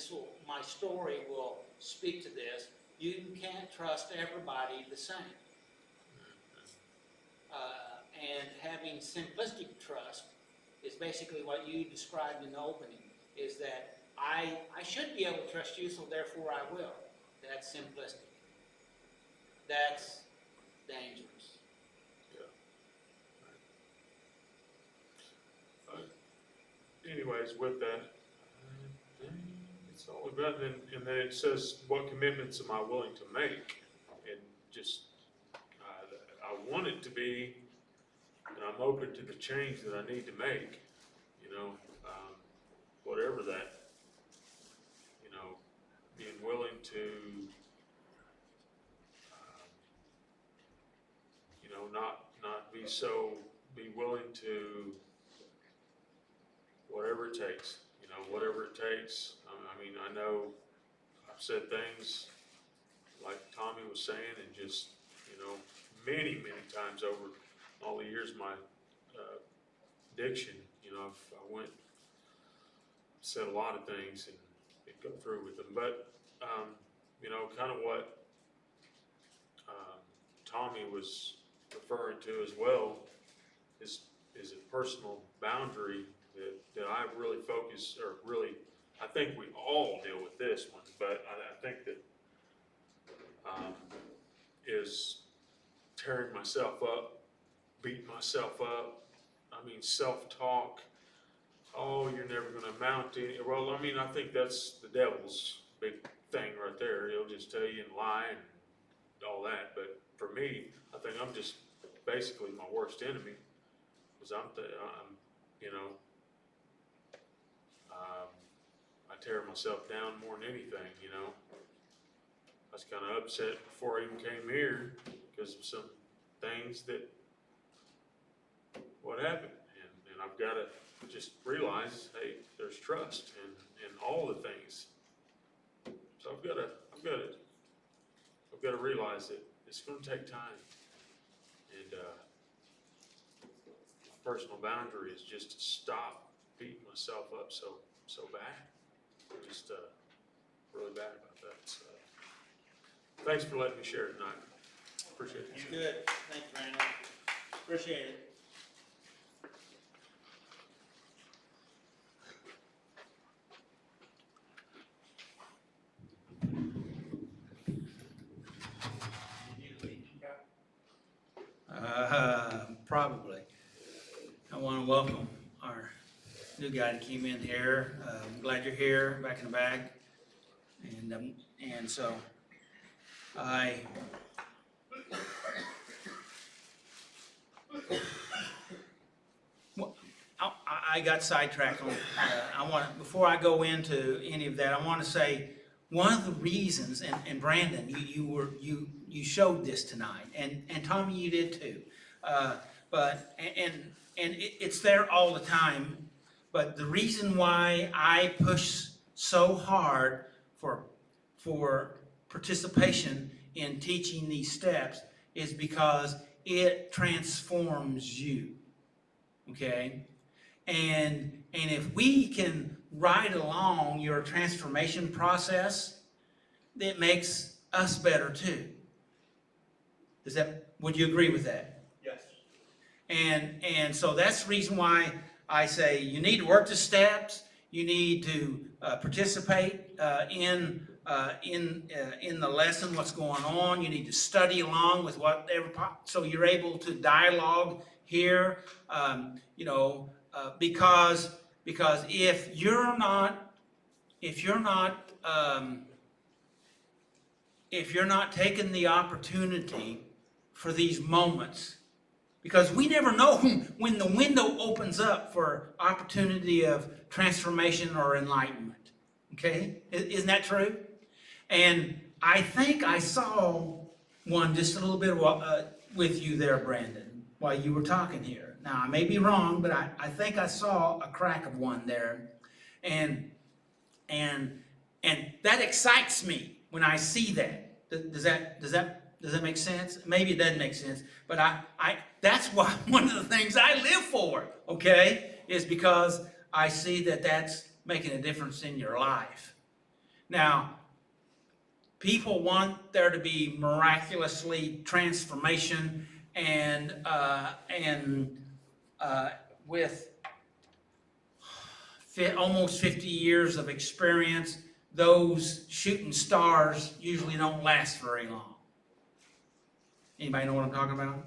my story will speak to this, you can't trust everybody the same. And having simplistic trust is basically what you described in the opening, is that I should be able to trust you, so therefore I will. That's simplistic. That's dangerous. Yeah. Anyways, with that, it's all about, and then it says, what commitments am I willing to make? And just, I want it to be, and I'm open to the change that I need to make, whatever that, being willing to, be willing to, whatever it takes, whatever it takes. I mean, I know I've said things like Tommy was saying, and just, many, many times over all the years, my addiction, I went, said a lot of things and go through with them, but, kind of what Tommy was referring to as well is a personal boundary that I really focus, or really, I think we all deal with this one, but I think that is tearing myself up, beating myself up. I mean, self-talk. Oh, you're never going to amount to any. Well, I mean, I think that's the devil's big thing right there. He'll just tell you and lie and all that. But for me, I think I'm just basically my worst enemy, because I tear myself down more than anything. I was kind of upset before I even came here because of some things that what happened, and I've got to just realize, hey, there's trust in all the things. So I've got to realize that it's going to take time, and my personal boundary is just to stop beating myself up so bad. I'm just really bad about that. So thanks for letting me share it tonight. Appreciate it. That's good. Thank you, Brandon. Appreciate it. Probably. I want to welcome our new guy that came in here. I'm glad you're here, back in the bag. And so I got sidetracked on. Before I go into any of that, I want to say one of the reasons, and Brandon, you showed this tonight, and Tommy, you did too. But it's there all the time. But the reason why I push so hard for participation in teaching these steps is because it transforms you. Okay? And if we can ride along your transformation process, it makes us better too. Would you agree with that? Yes. And so that's the reason why I say you need to work the steps. You need to participate in the lesson, what's going on. You need to study along with whatever, so you're able to dialogue here. Because if you're not taking the opportunity for these moments, because we never know when the window opens up for opportunity of transformation or enlightenment. Okay? Isn't that true? And I think I saw one just a little bit with you there, Brandon, while you were talking here. Now, I may be wrong, but I think I saw a crack of one there. And that excites me when I see that. Does that make sense? Maybe it doesn't make sense, but that's why one of the things I live for, okay, is because I see that that's making a difference in your life. Now, people want there to be miraculously transformation, and with almost 50 years of experience, those shooting stars usually don't last very long. Anybody know what I'm talking about?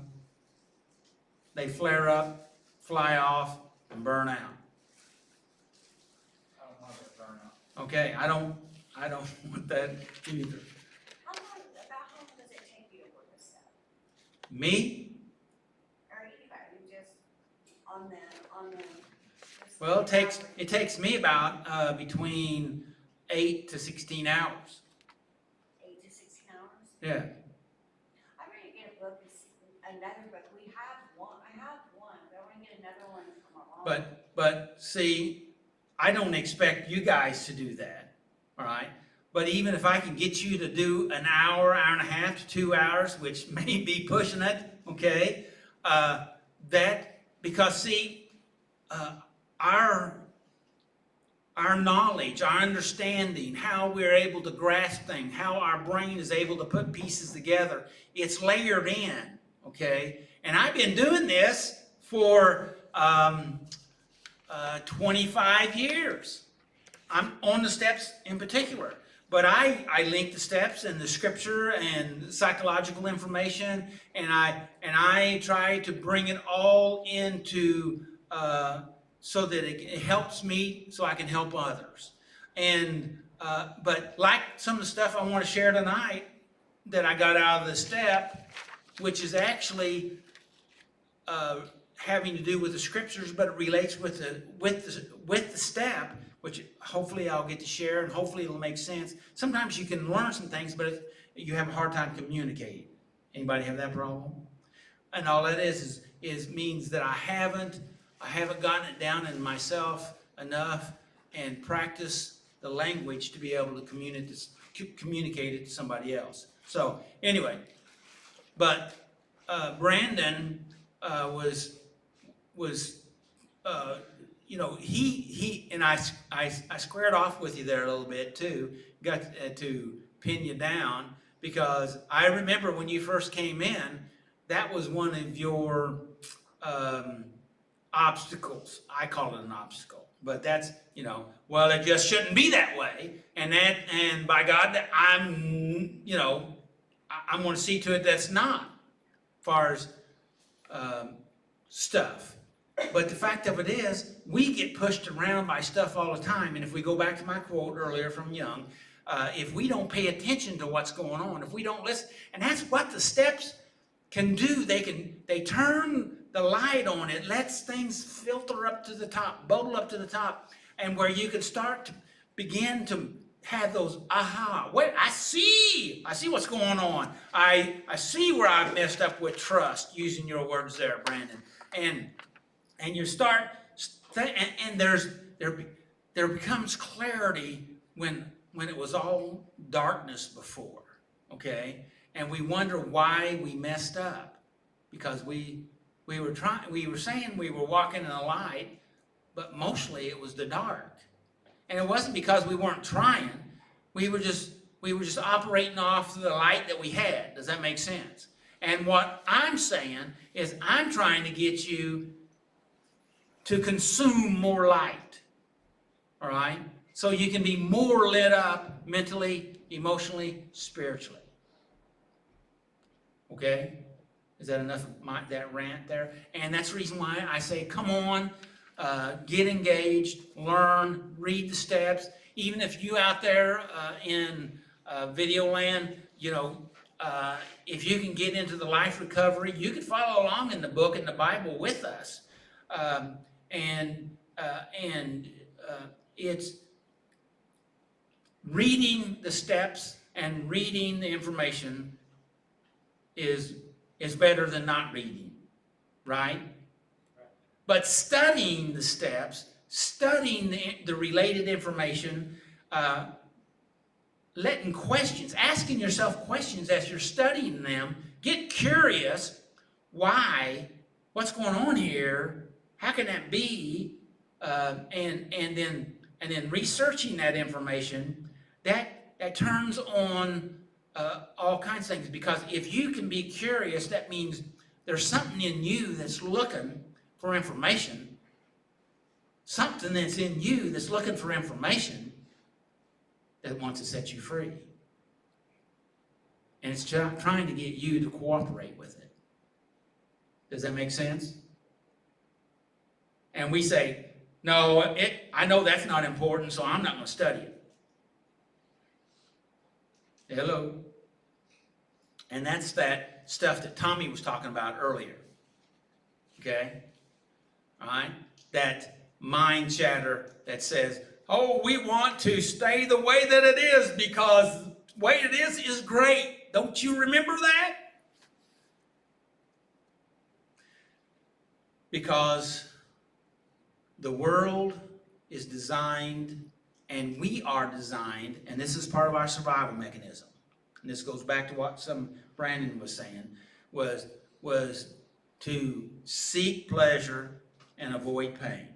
They flare up, fly off, and burn out. I don't want that burn out. Okay, I don't want that either. About how long does it take you to work this out? Me? Or you just on the. Well, it takes me about between 8 to 16 hours. 8 to 16 hours? Yeah. I'm ready to get a book, another book. We have one, I have one, but I want to get another one from along. But see, I don't expect you guys to do that, all right? But even if I can get you to do an hour, hour and a half to 2 hours, which may be pushing it, okay? Because see, our knowledge, our understanding, how we're able to grasp things, how our brain is able to put pieces together, it's layered in, okay? And I've been doing this for 25 years. I'm on the steps in particular. But I link the steps and the scripture and psychological information, and I try to bring it all into so that it helps me, so I can help others. And but like some of the stuff I want to share tonight that I got out of the step, which is actually having to do with the scriptures, but it relates with the step, which hopefully I'll get to share, and hopefully it'll make sense. Sometimes you can learn some things, but you have a hard time communicating. Anybody have that problem? And all that is means that I haven't gotten it down in myself enough and practice the language to be able to communicate it to somebody else. So anyway, but Brandon was he and I squared off with you there a little bit too, got to pin you down, because I remember when you first came in, that was one of your obstacles. I call it an obstacle, but that's, well, it just shouldn't be that way, and by God, I'm going to see to it that's not, as far as stuff. But the fact of it is, we get pushed around by stuff all the time. And if we go back to my quote earlier from Young, if we don't pay attention to what's going on, if we don't listen, and that's what the steps can do. They turn the light on. It lets things filter up to the top, bubble up to the top, and where you can start to begin to have those aha. Wait, I see what's going on. I see where I've messed up with trust, using your words there, Brandon. And you start, and there becomes clarity when it was all darkness before, okay? And we wonder why we messed up, because we were saying we were walking in the light, but mostly it was the dark. And it wasn't because we weren't trying. We were just operating off the light that we had. Does that make sense? And what I'm saying is I'm trying to get you to consume more light. All right? So you can be more lit up mentally, emotionally, spiritually. Okay? Is that enough of that rant there? And that's the reason why I say, come on, get engaged, learn, read the steps. Even if you out there in video land, if you can get into the life recovery, you can follow along in the book and the Bible with us. It's reading the steps and reading the information is better than not reading, right? But studying the steps, studying the related information, asking yourself questions as you're studying them, get curious, why, what's going on here, how can that be, and then researching that information, that turns on all kinds of things. Because if you can be curious, that means there's something in you that's looking for information. Something that's in you that's looking for information that wants to set you free. And it's trying to get you to cooperate with it. Does that make sense? And we say, no, I know that's not important, so I'm not going to study it. Hello? And that's that stuff that Tommy was talking about earlier. Okay? All right? That mind chatter that says, oh, we want to stay the way that it is because the way it is great. Don't you remember that? Because the world is designed, and we are designed, and this is part of our survival mechanism. And this goes back to what Brandon was saying, was to seek pleasure and avoid pain.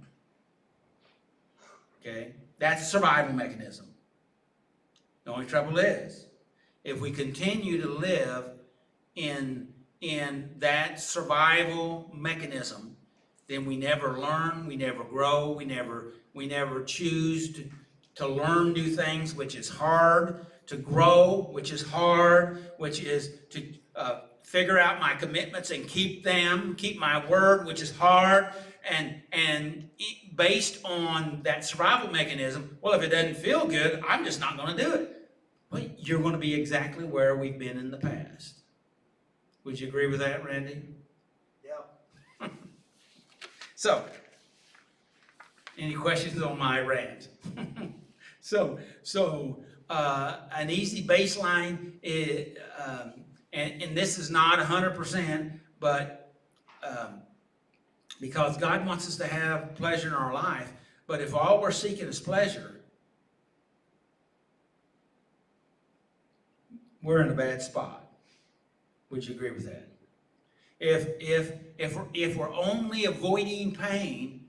Okay? That's a survival mechanism. The only trouble is, if we continue to live in that survival mechanism, then we never learn, we never grow, we never choose to learn new things, which is hard, to grow, which is hard, which is to figure out my commitments and keep my word, which is hard, and based on that survival mechanism, well, if it doesn't feel good, I'm just not going to do it. Well, you're going to be exactly where we've been in the past. Would you agree with that, Randy? Yeah. So, any questions on my rant? So an easy baseline is, and this is not 100%, but because God wants us to have pleasure in our life, but if all we're seeking is pleasure, we're in a bad spot. Would you agree with that? If we're only avoiding pain,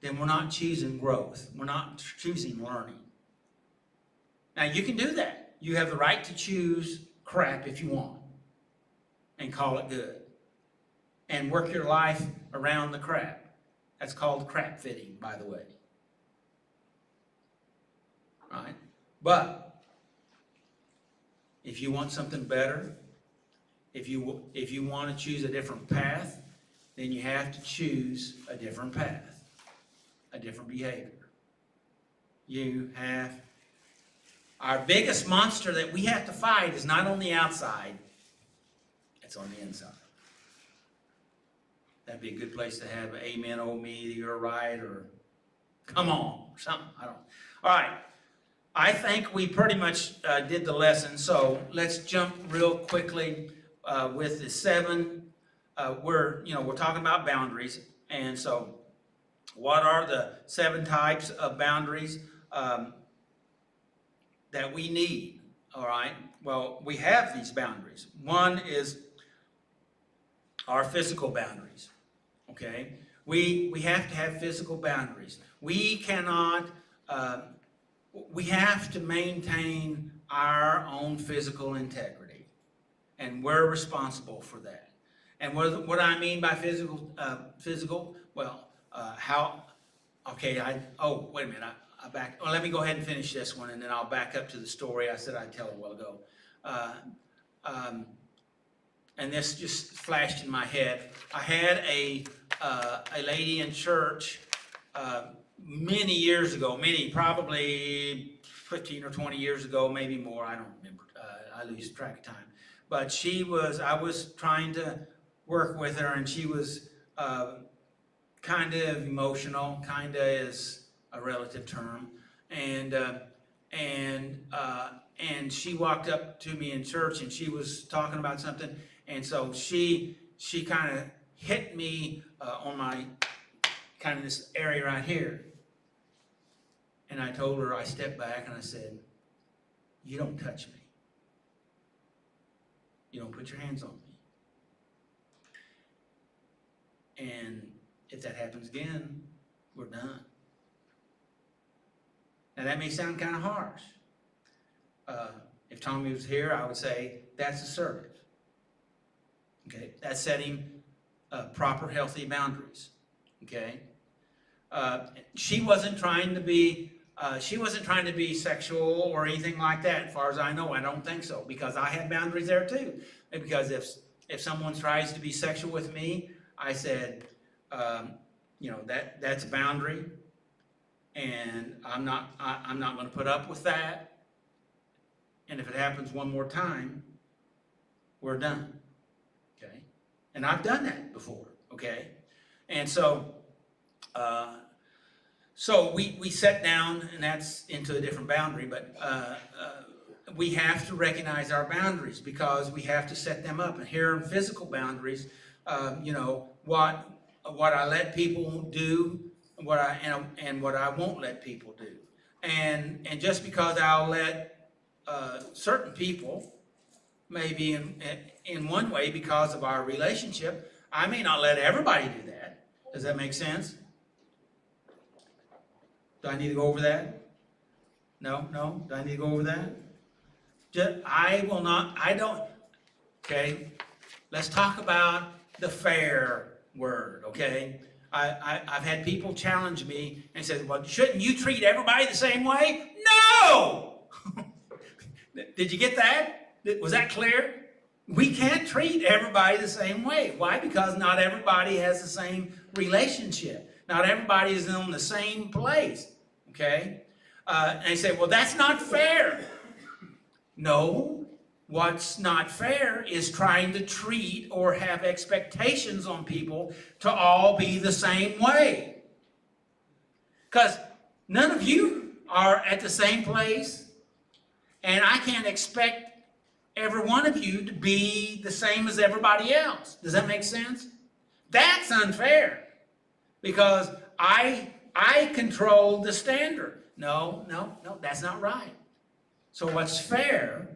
then we're not choosing growth. We're not choosing learning. Now, you can do that. You have the right to choose crap if you want and call it good. And work your life around the crap. That's called crap fitting, by the way. Right? But if you want something better, if you want to choose a different path, then you have to choose a different path, a different behavior. Our biggest monster that we have to fight is not on the outside, it's on the inside. That'd be a good place to have amen, oh me, you're right, or come on, or something, I don't know. All right, I think we pretty much did the lesson, so let's jump real quickly with the 7. We're talking about boundaries, and so what are the 7 types of boundaries that we need? All right, well, we have these boundaries. One is our physical boundaries, okay? We have to have physical boundaries. We cannot, we have to maintain our own physical integrity. And we're responsible for that. And what I mean by physical, well, wait a minute, let me go ahead and finish this one, and then I'll back up to the story I said I'd tell a while ago. And this just flashed in my head. I had a lady in church many years ago, probably 15 or 20 years ago, maybe more, I don't remember, I lose track of time. But I was trying to work with her, and she was kind of emotional, kind of is a relative term, and she walked up to me in church, and she was talking about something, and so she kind of hit me on my kind of this area right here, and I told her, I stepped back and I said, "You don't touch me. You don't put your hands on me. And if that happens again, we're done." Now that may sound kind of harsh. If Tommy was here, I would say that's assertive. Okay, that's setting proper, healthy boundaries. Okay, she wasn't trying to be sexual or anything like that. As far as I know, I don't think so, because I have boundaries there too. Because if someone tries to be sexual with me, I said, that's a boundary, and I'm not going to put up with that. And if it happens one more time, we're done. Okay, and I've done that before. Okay, and so we sat down, and that's into a different boundary, but we have to recognize our boundaries, because we have to set them up. And here are physical boundaries, what I let people do, and what I won't let people do. And just because I'll let certain people, maybe in one way because of our relationship, I may not let everybody do that. Does that make sense? Do I need to go over that? No? Do I need to go over that? Okay, let's talk about the fair word, okay? I've had people challenge me and say, well, shouldn't you treat everybody the same way? No! Did you get that? Was that clear? We can't treat everybody the same way. Why? Because not everybody has the same relationship. Not everybody is in the same place, okay? And they say, well, that's not fair. No, what's not fair is trying to treat or have expectations on people to all be the same way. Because none of you are at the same place, and I can't expect every one of you to be the same as everybody else. Does that make sense? That's unfair, because I control the standard. No, that's not right. So what's fair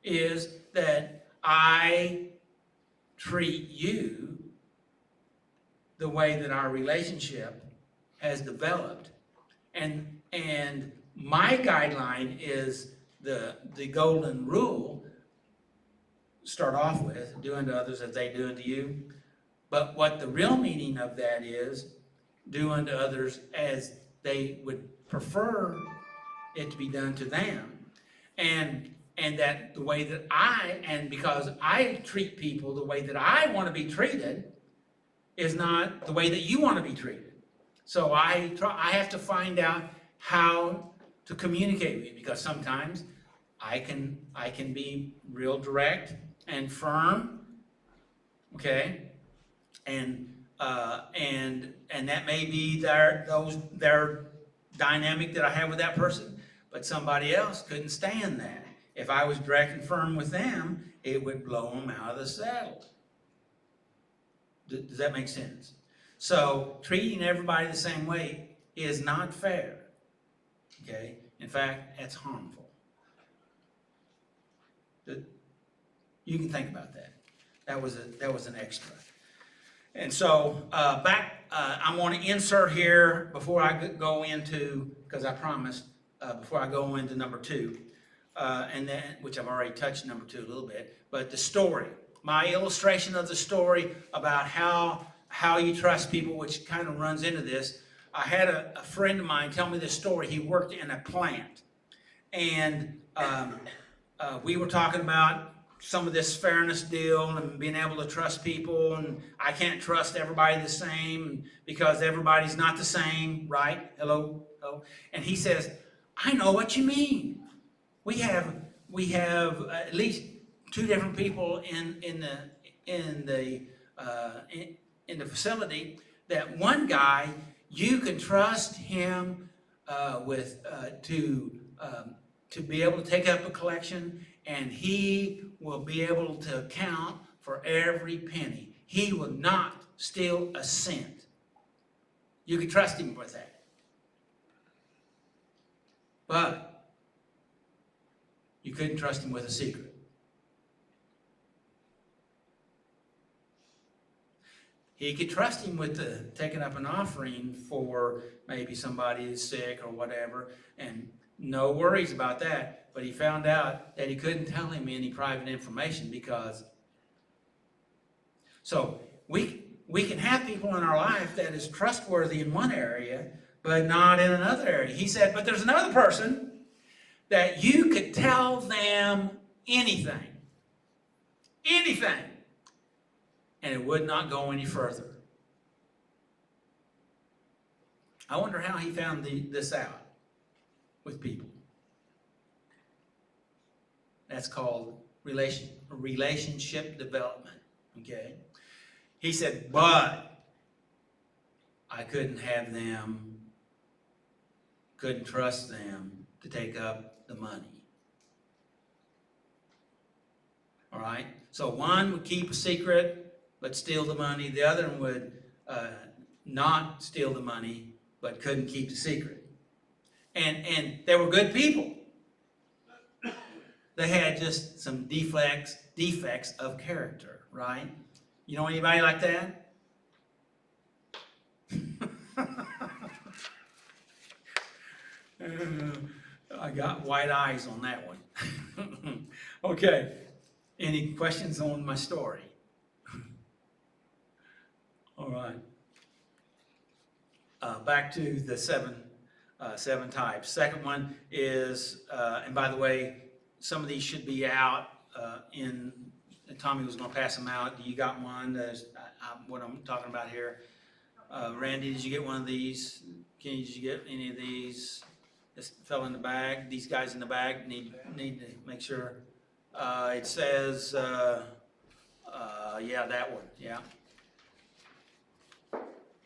is that I treat you the way that our relationship has developed. And my guideline is the golden rule. Start off with, do unto others as they do unto you. But what the real meaning of that is, do unto others as they would prefer it to be done to them. And that the way that because I treat people the way that I want to be treated is not the way that you want to be treated. So I have to find out how to communicate with you, because sometimes I can be real direct and firm, okay, and that may be their dynamic that I have with that person, but somebody else couldn't stand that. If I was direct and firm with them, it would blow them out of the saddle. Does that make sense? So treating everybody the same way is not fair. Okay? In fact, it's harmful. You can think about that. That was an extra. And so, I want to insert here before I go into, because I promised, before I go into number 2, and then, which I've already touched number 2 a little bit, but the story, my illustration of the story about how you trust people, which kind of runs into this. I had a friend of mine tell me this story. He worked in a plant, and we were talking about some of this fairness deal and being able to trust people, and I can't trust everybody the same because everybody's not the same, right? Hello? Hello? And he says, I know what you mean. We have at least 2 different people in the facility, that one guy, you can trust him to be able to take up a collection, and he will be able to account for every penny. He will not steal a cent. You can trust him with that. But you couldn't trust him with a secret. He could trust him with taking up an offering for maybe somebody is sick or whatever, and no worries about that. But he found out that he couldn't tell him any private information because. So we can have people in our life that is trustworthy in one area, but not in another area. He said, but there's another person that you could tell them anything, and it would not go any further. I wonder how he found this out with people. That's called relationship development, okay? He said, but I couldn't trust them to take up the money. All right? So one would keep a secret but steal the money. The other one would not steal the money but couldn't keep the secret. And they were good people. They had just some defects of character, right? You know anybody like that? I got white eyes on that one. Okay. Any questions on my story? All right. Back to the seven types. Second one is, and by the way, some of these should be out Tommy was going to pass them out. You got one? What I'm talking about here. Randy, did you get one of these? Kenny, did you get any of these? This fell in the bag. These guys in the bag need to make sure. It says, yeah, that one, yeah.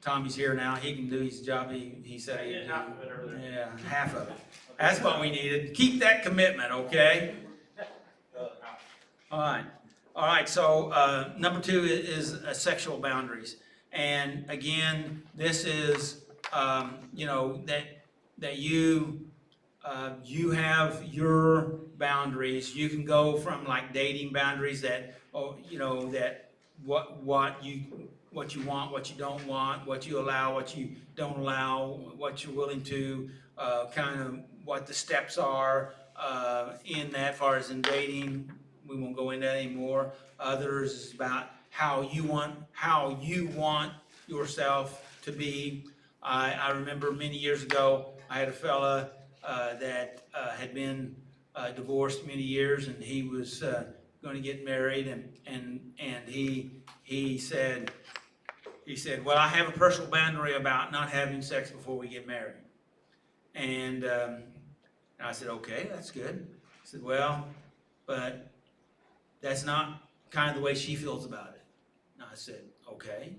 Tommy's here now. He can do his job. He said he'd do. Half of it earlier. Yeah, half of it. That's what we needed. Keep that commitment, okay? All right. So number 2 is sexual boundaries, and again, this is that you have your boundaries. You can go from like dating boundaries that what you want, what you don't want, what you allow, what you don't allow, what you're willing to, kind of what the steps are in that, as far as in dating. We won't go into that anymore. Others is about how you want yourself to be. I remember many years ago, I had a fella that had been divorced many years, and he was going to get married, and he said, well, I have a personal boundary about not having sex before we get married. And I said, okay, that's good. I said, well, but that's not kind of the way she feels about it. And I said, okay.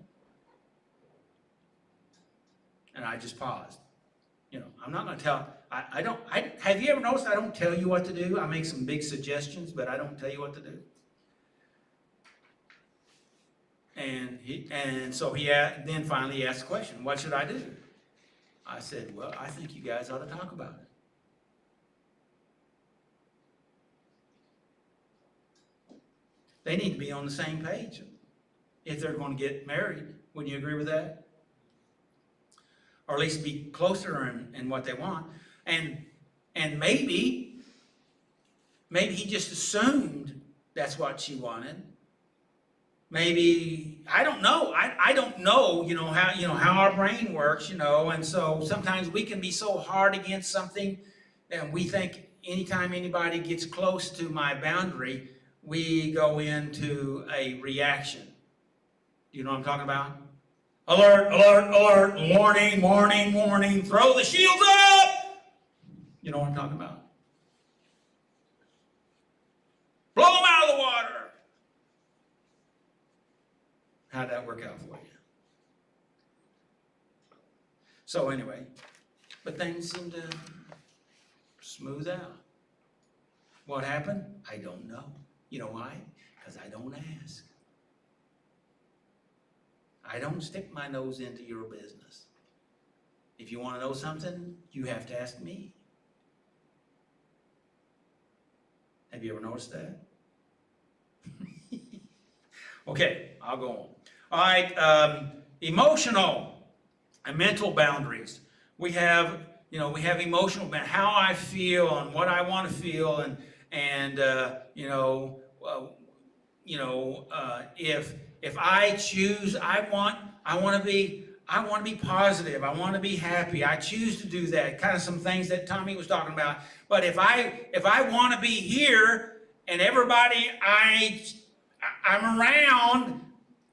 And I just paused. I'm not going to tell, have you ever noticed I don't tell you what to do? I make some big suggestions, but I don't tell you what to do. And so then finally he asked the question, what should I do? I said, well, I think you guys ought to talk about it. They need to be on the same page. if they're going to get married. Wouldn't you agree with that? Or at least be closer in what they want. And maybe he just assumed that's what she wanted. Maybe, I don't know. I don't know, how our brain works, and so sometimes we can be so hard against something, and we think anytime anybody gets close to my boundary, we go into a reaction. Do you know what I'm talking about? Alert, alert, alert, warning, warning, warning, throw the shields up! You know what I'm talking about? Blow them out of the water! How'd that work out for you? So anyway, but things seem to smooth out. What happened? I don't know. You know why? Because I don't ask. I don't stick my nose into your business. If you want to know something, you have to ask me. Have you ever noticed that? Okay, I'll go on. All right, emotional and mental boundaries. We have emotional, how I feel and what I want to feel, and if I choose, I want to be positive. I want to be happy. I choose to do that. Kind of some things that Tommy was talking about. But if I want to be here and everybody I'm around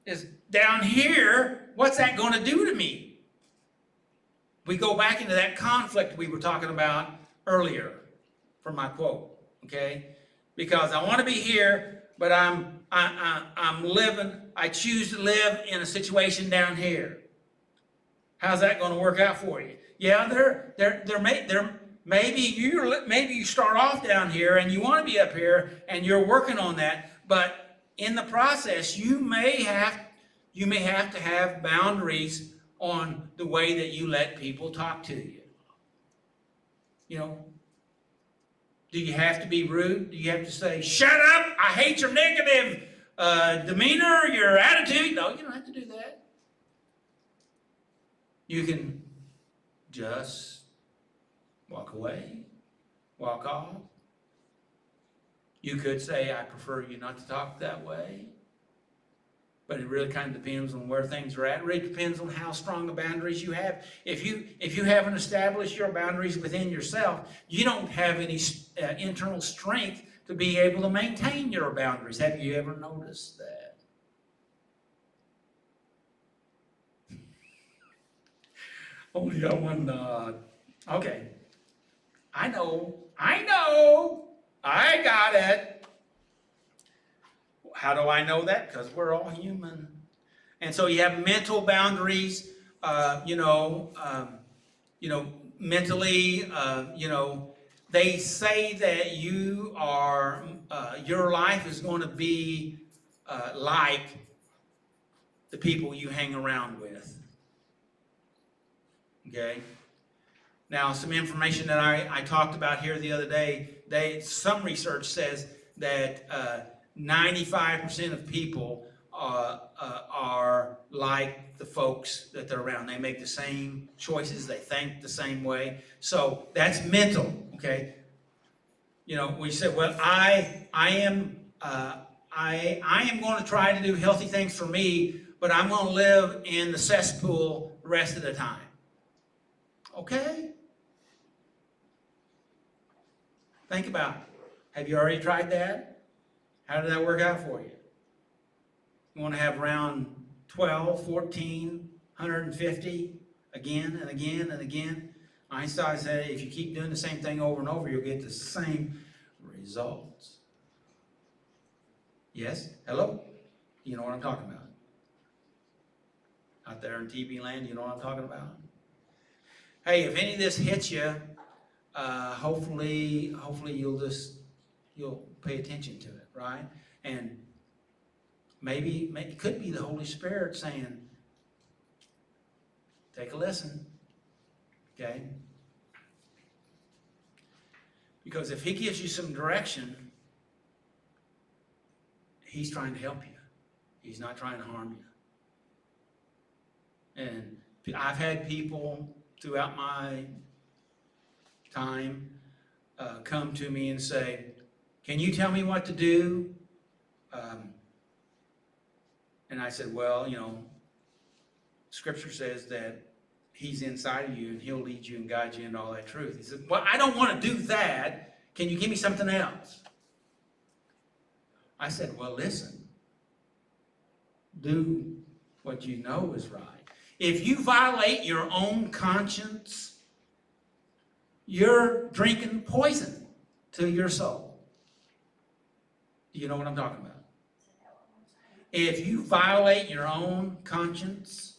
is down here, what's that going to do to me? We go back into that conflict we were talking about earlier from my quote, okay? Because I want to be here, but I choose to live in a situation down here. How's that going to work out for you? Yeah, maybe you start off down here and you want to be up here and you're working on that, but in the process, you may have to have boundaries on the way that you let people talk to you. Do you have to be rude? Do you have to say, "Shut up! I hate your negative demeanor, your attitude"? No, you don't have to do that. You can just walk away, walk off. You could say, "I prefer you not to talk that way." But it really kind of depends on where things are at. It really depends on how strong the boundaries you have. If you haven't established your boundaries within yourself, you don't have any internal strength to be able to maintain your boundaries. Have you ever noticed that? Only got one nod. Okay. I know. I got it. How do I know that? Because we're all human. And so you have mental boundaries, mentally, they say that your life is going to be like the people you hang around with. Okay? Now, some information that I talked about here the other day, some research says that 95% of people are like the folks that they're around. They make the same choices. They think the same way. So that's mental, okay? We said, well, I am going to try to do healthy things for me, but I'm going to live in the cesspool the rest of the time. Okay? Think about it. Have you already tried that? How did that work out for you? You want to have around 12, 14, 150 again and again and again? Einstein said if you keep doing the same thing over and over, you'll get the same results. Yes? Hello? You know what I'm talking about? Out there in TV land, you know what I'm talking about? Hey, if any of this hits you, hopefully you'll pay attention to it, right? And maybe it could be the Holy Spirit saying, take a listen, okay? Because if He gives you some direction, He's trying to help you. He's not trying to harm you. And I've had people throughout my time come to me and say, can you tell me what to do? And I said, well, Scripture says that He's inside of you and He'll lead you and guide you into all that truth. He said, well, I don't want to do that. Can you give me something else? I said, well, listen. Do what you know is right. If you violate your own conscience, you're drinking poison to your soul. Do you know what I'm talking about? If you violate your own conscience,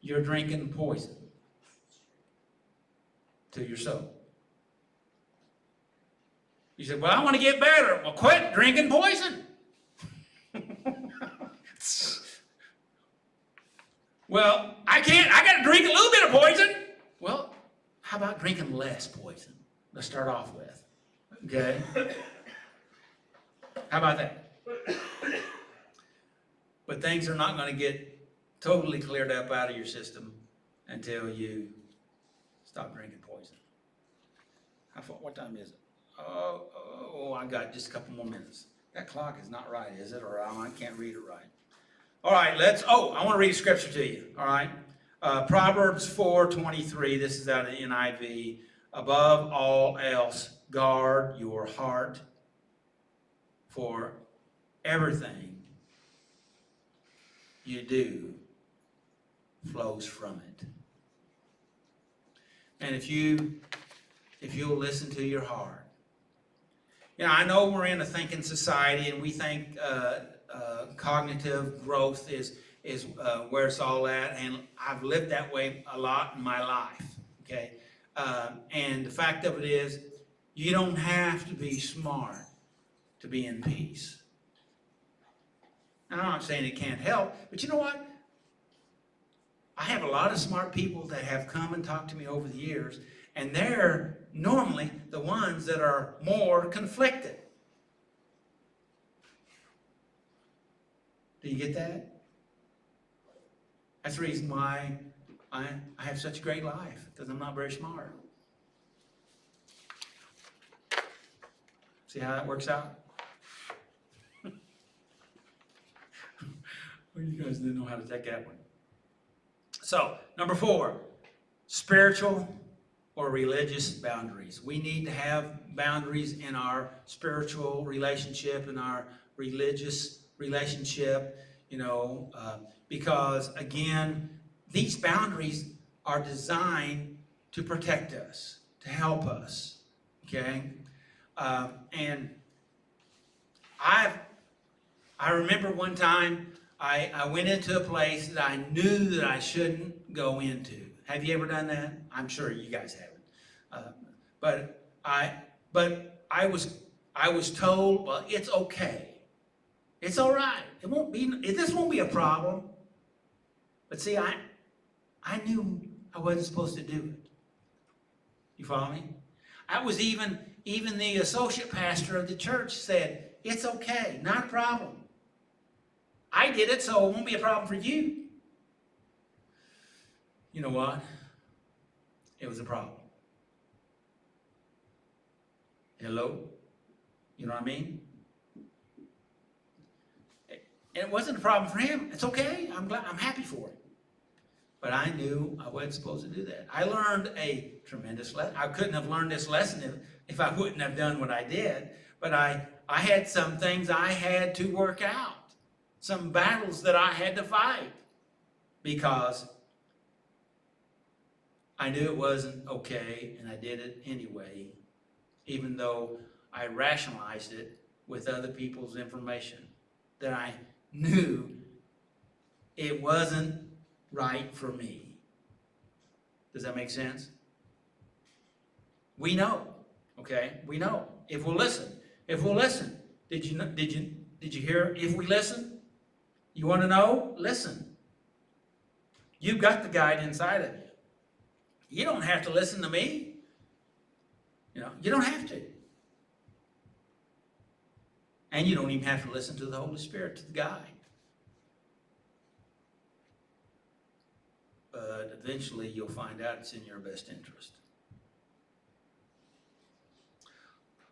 you're drinking poison to your soul. You said, well, I want to get better. Well, quit drinking poison. Well, I can't. I got to drink a little bit of poison. Well, how about drinking less poison? Let's start off with. Okay? How about that? But things are not going to get totally cleared up out of your system until you stop drinking poison. What time is it? Oh, I got just a couple more minutes. That clock is not right, is it? Or I can't read it right. All right, I want to read scripture to you. All right. Proverbs 4:23. This is out of the NIV. Above all else, guard your heart, for everything you do flows from it. And if you'll listen to your heart. I know we're in a thinking society, and we think cognitive growth is where it's all at, and I've lived that way a lot in my life. Okay, and the fact of it is, you don't have to be smart to be in peace. Now, I'm not saying it can't help, but you know what? I have a lot of smart people that have come and talked to me over the years, and they're normally the ones that are more conflicted. Do you get that? That's the reason why I have such a great life, because I'm not very smart. See how that works out? Well, you guys didn't know how to take that one. So, number 4, spiritual or religious boundaries. We need to have boundaries in our spiritual relationship, in our religious relationship, because, again, these boundaries are designed to protect us, to help us, okay? And I remember one time I went into a place that I knew that I shouldn't go into. Have you ever done that? I'm sure you guys haven't. But I was told, well, it's okay. It's all right. This won't be a problem. But see, I knew I wasn't supposed to do it. You follow me? I was even the associate pastor of the church said, it's okay, not a problem. I did it, so it won't be a problem for you. You know what? It was a problem. Hello? You know what I mean? And it wasn't a problem for him. It's okay. I'm happy for it. But I knew I wasn't supposed to do that. I learned a tremendous lesson. I couldn't have learned this lesson if I wouldn't have done what I did. But I had some things I had to work out. Some battles that I had to fight. Because I knew it wasn't okay, and I did it anyway, even though I rationalized it with other people's information. That I knew it wasn't right for me. Does that make sense? We know, okay? We know. If we'll listen. Did you hear? If we listen, you want to know? Listen. You've got the guide inside of you. You don't have to listen to me. You don't have to. And you don't even have to listen to the Holy Spirit, to the guide. eventually you'll find out it's in your best interest.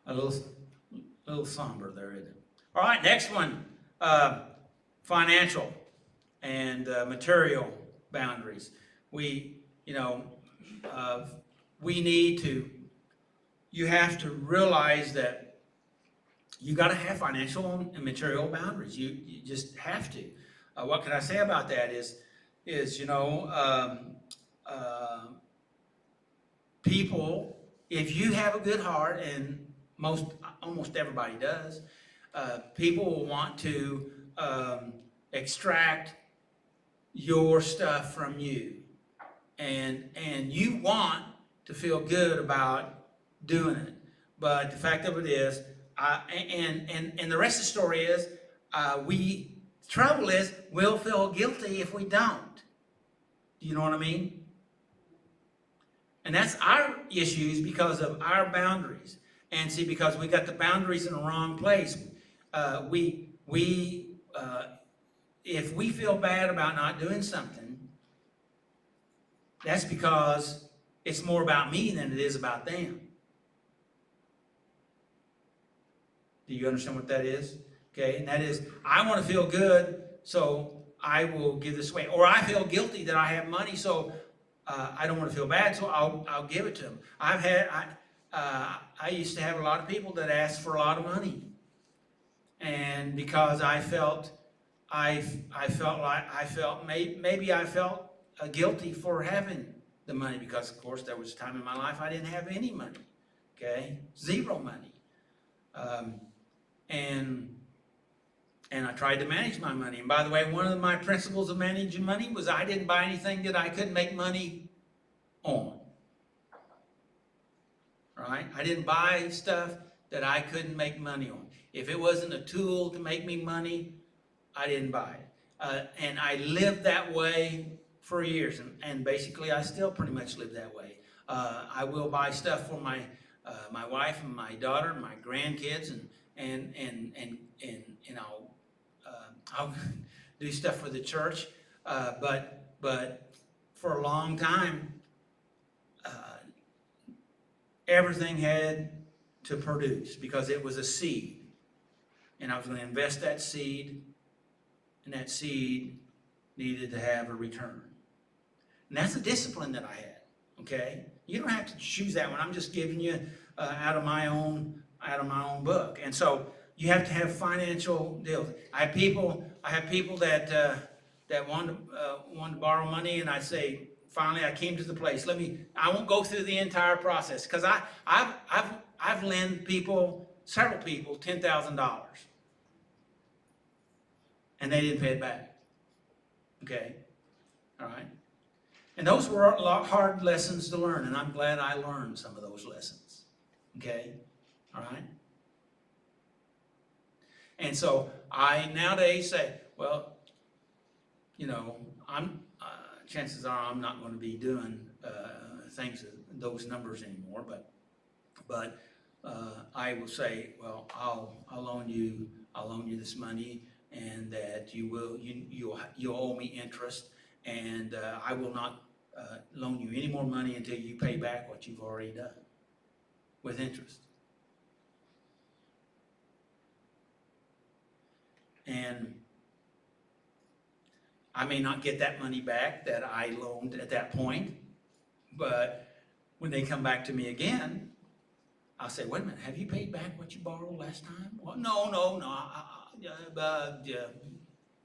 A little somber there, isn't it? All right, next one, financial and material boundaries. We need to, you have to realize that you got to have financial and material boundaries. You just have to. What can I say about that is people, if you have a good heart, and almost everybody does, people will want to extract your stuff from you, and you want to feel good about doing it. But the fact of it is, and the rest of the story is, the trouble is, we'll feel guilty if we don't. Do you know what I mean? And that's our issues because of our boundaries. And see, because we got the boundaries in the wrong place, if we feel bad about not doing something, that's because it's more about me than it is about them. Do you understand what that is? Okay, and that is, I want to feel good, so I will give this away. Or I feel guilty that I have money, so I don't want to feel bad, so I'll give it to them. I used to have a lot of people that asked for a lot of money, and because I felt guilty for having the money, because of course there was a time in my life I didn't have any money, okay, zero money, and I tried to manage my money. And by the way, one of my principles of managing money was I didn't buy anything that I couldn't make money on. Right? I didn't buy stuff that I couldn't make money on. If it wasn't a tool to make me money, I didn't buy it. And I lived that way for years, and basically I still pretty much live that way. I will buy stuff for my wife and my daughter and my grandkids, and I'll do stuff for the church. But for a long time, everything had to produce, because it was a seed, and I was going to invest that seed, and that seed needed to have a return. And that's the discipline that I had. Okay, you don't have to choose that one. I'm just giving you out of my own book. And so you have to have financial deals. I have people that want to borrow money, and I say, finally, I came to the place. I won't go through the entire process, because I've lent several people $10,000, and they didn't pay it back. Okay, all right. And those were a lot hard lessons to learn, and I'm glad I learned some of those lessons. Okay, all right. And so I nowadays say, well, chances are I'm not going to be doing those numbers anymore. But I will say, well, I'll loan you this money, and that you'll owe me interest, and I will not loan you any more money until you pay back what you've already done with interest. And I may not get that money back that I loaned at that point, but when they come back to me again, I'll say, wait a minute, have you paid back what you borrowed last time? Well, no,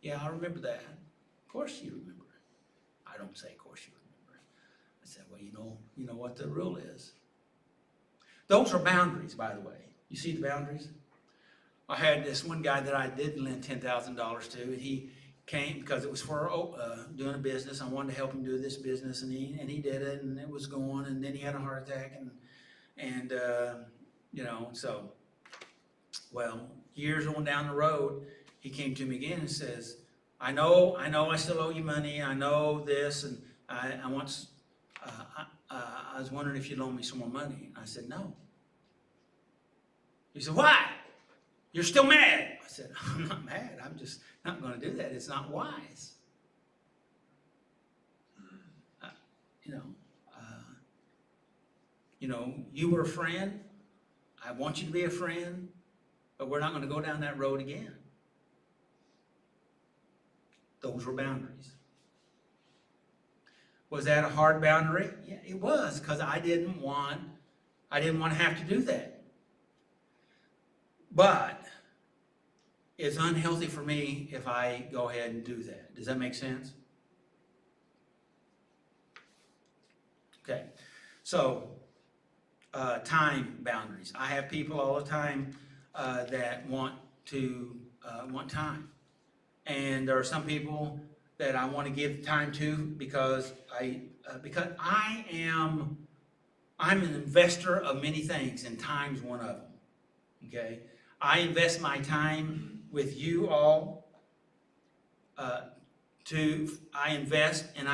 yeah, I remember that. Of course you remember it. I don't say, of course you remember it. I said, well, you know what the rule is. Those are boundaries, by the way. You see the boundaries? I had this one guy that I did lend $10,000 to, and he came because it was for doing a business. I wanted to help him do this business, and he did it, and it was going, and then he had a heart attack, and so, well, years on down the road, he came to me again and says, I know I still owe you money, I know this, and I was wondering if you'd loan me some more money. I said, no. He said, why? You're still mad. I said, I'm not mad. I'm just not going to do that. It's not wise. you were a friend. I want you to be a friend, but we're not going to go down that road again. Those were boundaries. Was that a hard boundary? Yeah, it was, because I didn't want to have to do that. But it's unhealthy for me if I go ahead and do that. Does that make sense? Okay, so time boundaries. I have people all the time that want time, and there are some people that I want to give time to because I'm an investor of many things, and time's one of them. Okay, I invest my time with you all. I invest, and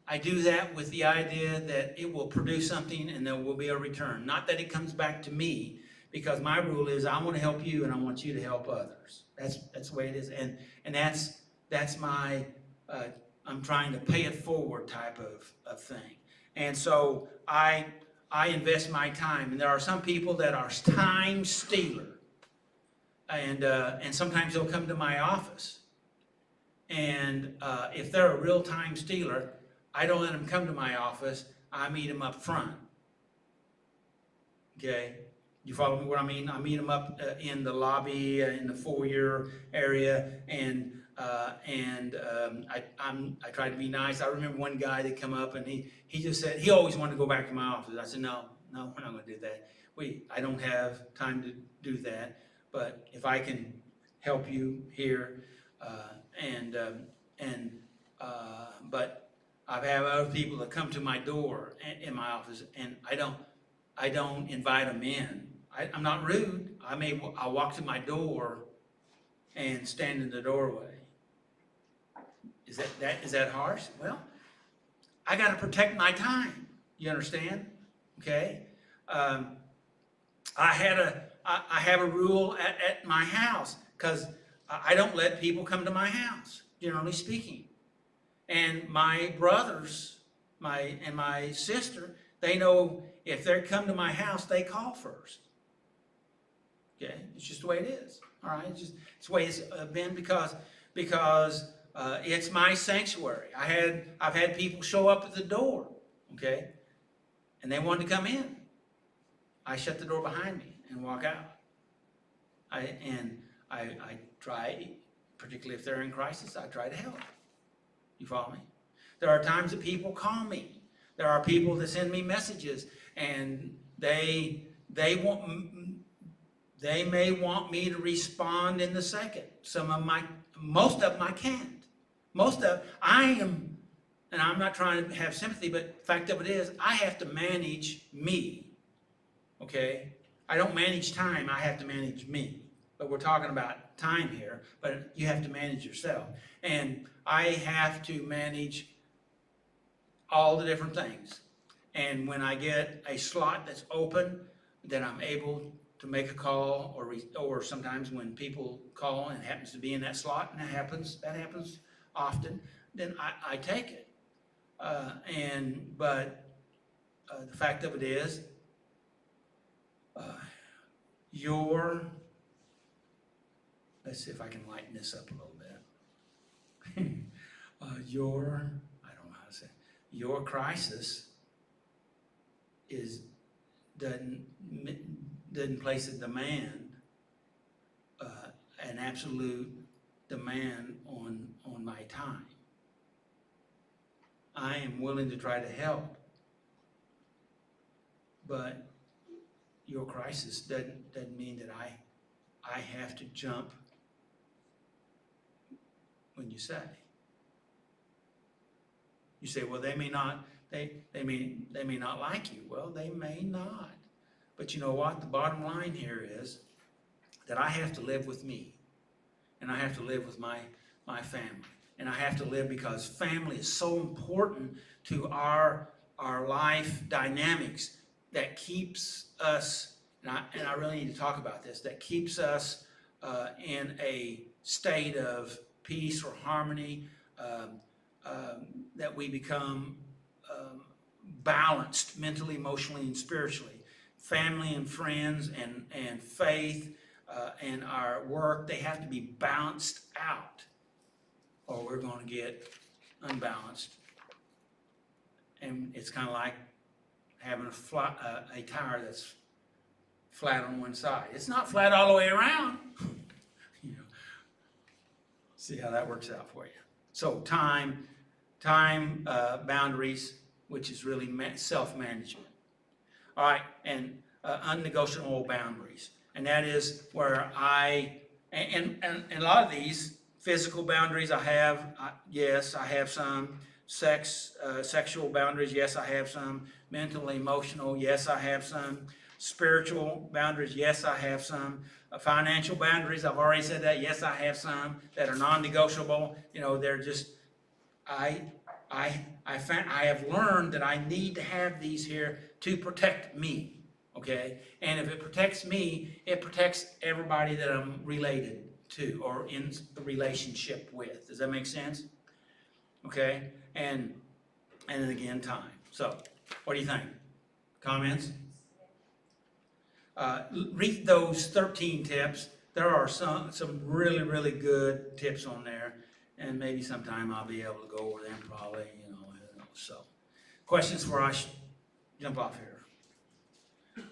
I do that with the idea that it will produce something and there will be a return. Not that it comes back to me, because my rule is I want to help you and I want you to help others. That's the way it is, and that's my I'm trying to pay it forward type of thing. And so I invest my time, and there are some people that are time stealer, and sometimes they'll come to my office, and if they're a real time stealer, I don't let them come to my office. I meet them up front. Okay, you follow me what I mean? I meet them up in the lobby, in the foyer area, and I try to be nice. I remember one guy that come up, and he just said he always wanted to go back to my office. I said, no, we're not going to do that. I don't have time to do that. But if I can help you here, but I've had other people that come to my door in my office, and I don't invite them in. I'm not rude. I'll walk to my door and stand in the doorway. Is that harsh? Well, I got to protect my time. You understand? Okay. I have a rule at my house, because I don't let people come to my house, generally speaking. And my brothers, and my sister, they know if they come to my house, they call first. Okay, it's just the way it is. All right, it's the way it's been because it's my sanctuary. I've had people show up at the door, okay, and they wanted to come in. I shut the door behind me and walk out. I try, particularly if they're in crisis, I try to help. You follow me? There are times that people call me. There are people that send me messages, and they may want me to respond in the second. Most of them I can't. And I'm not trying to have sympathy, but the fact of it is, I have to manage me. Okay? I don't manage time, I have to manage me. But we're talking about time here, but you have to manage yourself. And I have to manage all the different things. And when I get a slot that's open, then I'm able to make a call, or sometimes when people call and it happens to be in that slot, and that happens often, then I take it. But the fact of it is, let's see if I can lighten this up a little bit. I don't know how to say it. Your crisis doesn't place a demand, an absolute demand on my time. I am willing to try to help, but your crisis doesn't mean that I have to jump when you say. You say, well, they may not like you. Well, they may not. But you know what? The bottom line here is that I have to live with me, and I have to live with my family, and I have to live because family is so important to our life dynamics that keeps us, and I really need to talk about this, that keeps us in a state of peace or harmony, that we become balanced mentally, emotionally, and spiritually. Family and friends and faith and our work, they have to be balanced out, or we're going to get unbalanced. And it's kind of like having a tire that's flat on one side. It's not flat all the way around. You know, see how that works out for you. So time boundaries, which is really self-management. All right, and unnegotiable boundaries. And that is where and a lot of these physical boundaries I have, yes, I have some. Sexual boundaries, yes, I have some. Mental, emotional, yes, I have some. Spiritual boundaries, yes, I have some. Financial boundaries, I've already said that, yes, I have some that are non-negotiable. You know, they're just, I have learned that I need to have these here to protect me, okay? And if it protects me, it protects everybody that I'm related to or in a relationship with. Does that make sense? Okay? And then again, time. So, what do you think? Comments? Read those 13 tips. There are some really, really good tips on there. And maybe sometime I'll be able to go over them probably, you know, I don't know. So, questions before I jump off here.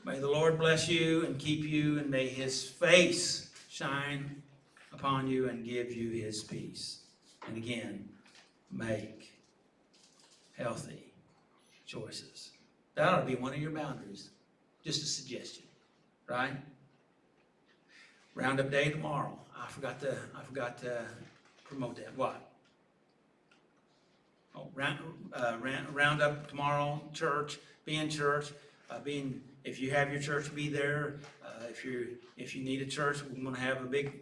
May the Lord bless you and keep you, and may His face shine upon you and give you His peace. And again, make healthy choices. That ought to be one of your boundaries. Just a suggestion, right? Roundup day tomorrow. I forgot to promote that. What? Oh, roundup tomorrow. Church. Be in church. If you have your church, be there. If you need a church, we're going to have a big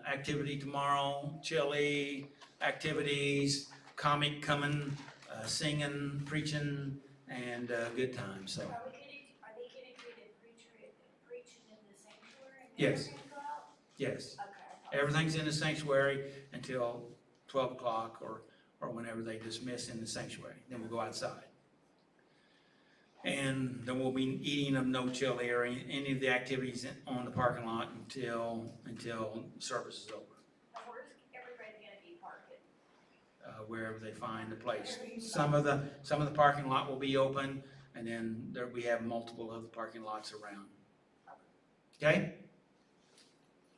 activity tomorrow. Chili activities, comic coming, singing, preaching, and good time. So. Are they gonna do the preaching in the sanctuary? And Yes. they're gonna go out? Yes. Okay. Everything's in the sanctuary until 12 o'clock or whenever they dismiss in the sanctuary. Then we'll go outside. And then we'll be eating of no chili or any of the activities on the parking lot until service is over. And where's everybody gonna be parking? Wherever they find a place. Some of the parking lot will be open, and then we have multiple other parking lots around. Okay?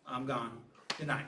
I'm gone. Good night.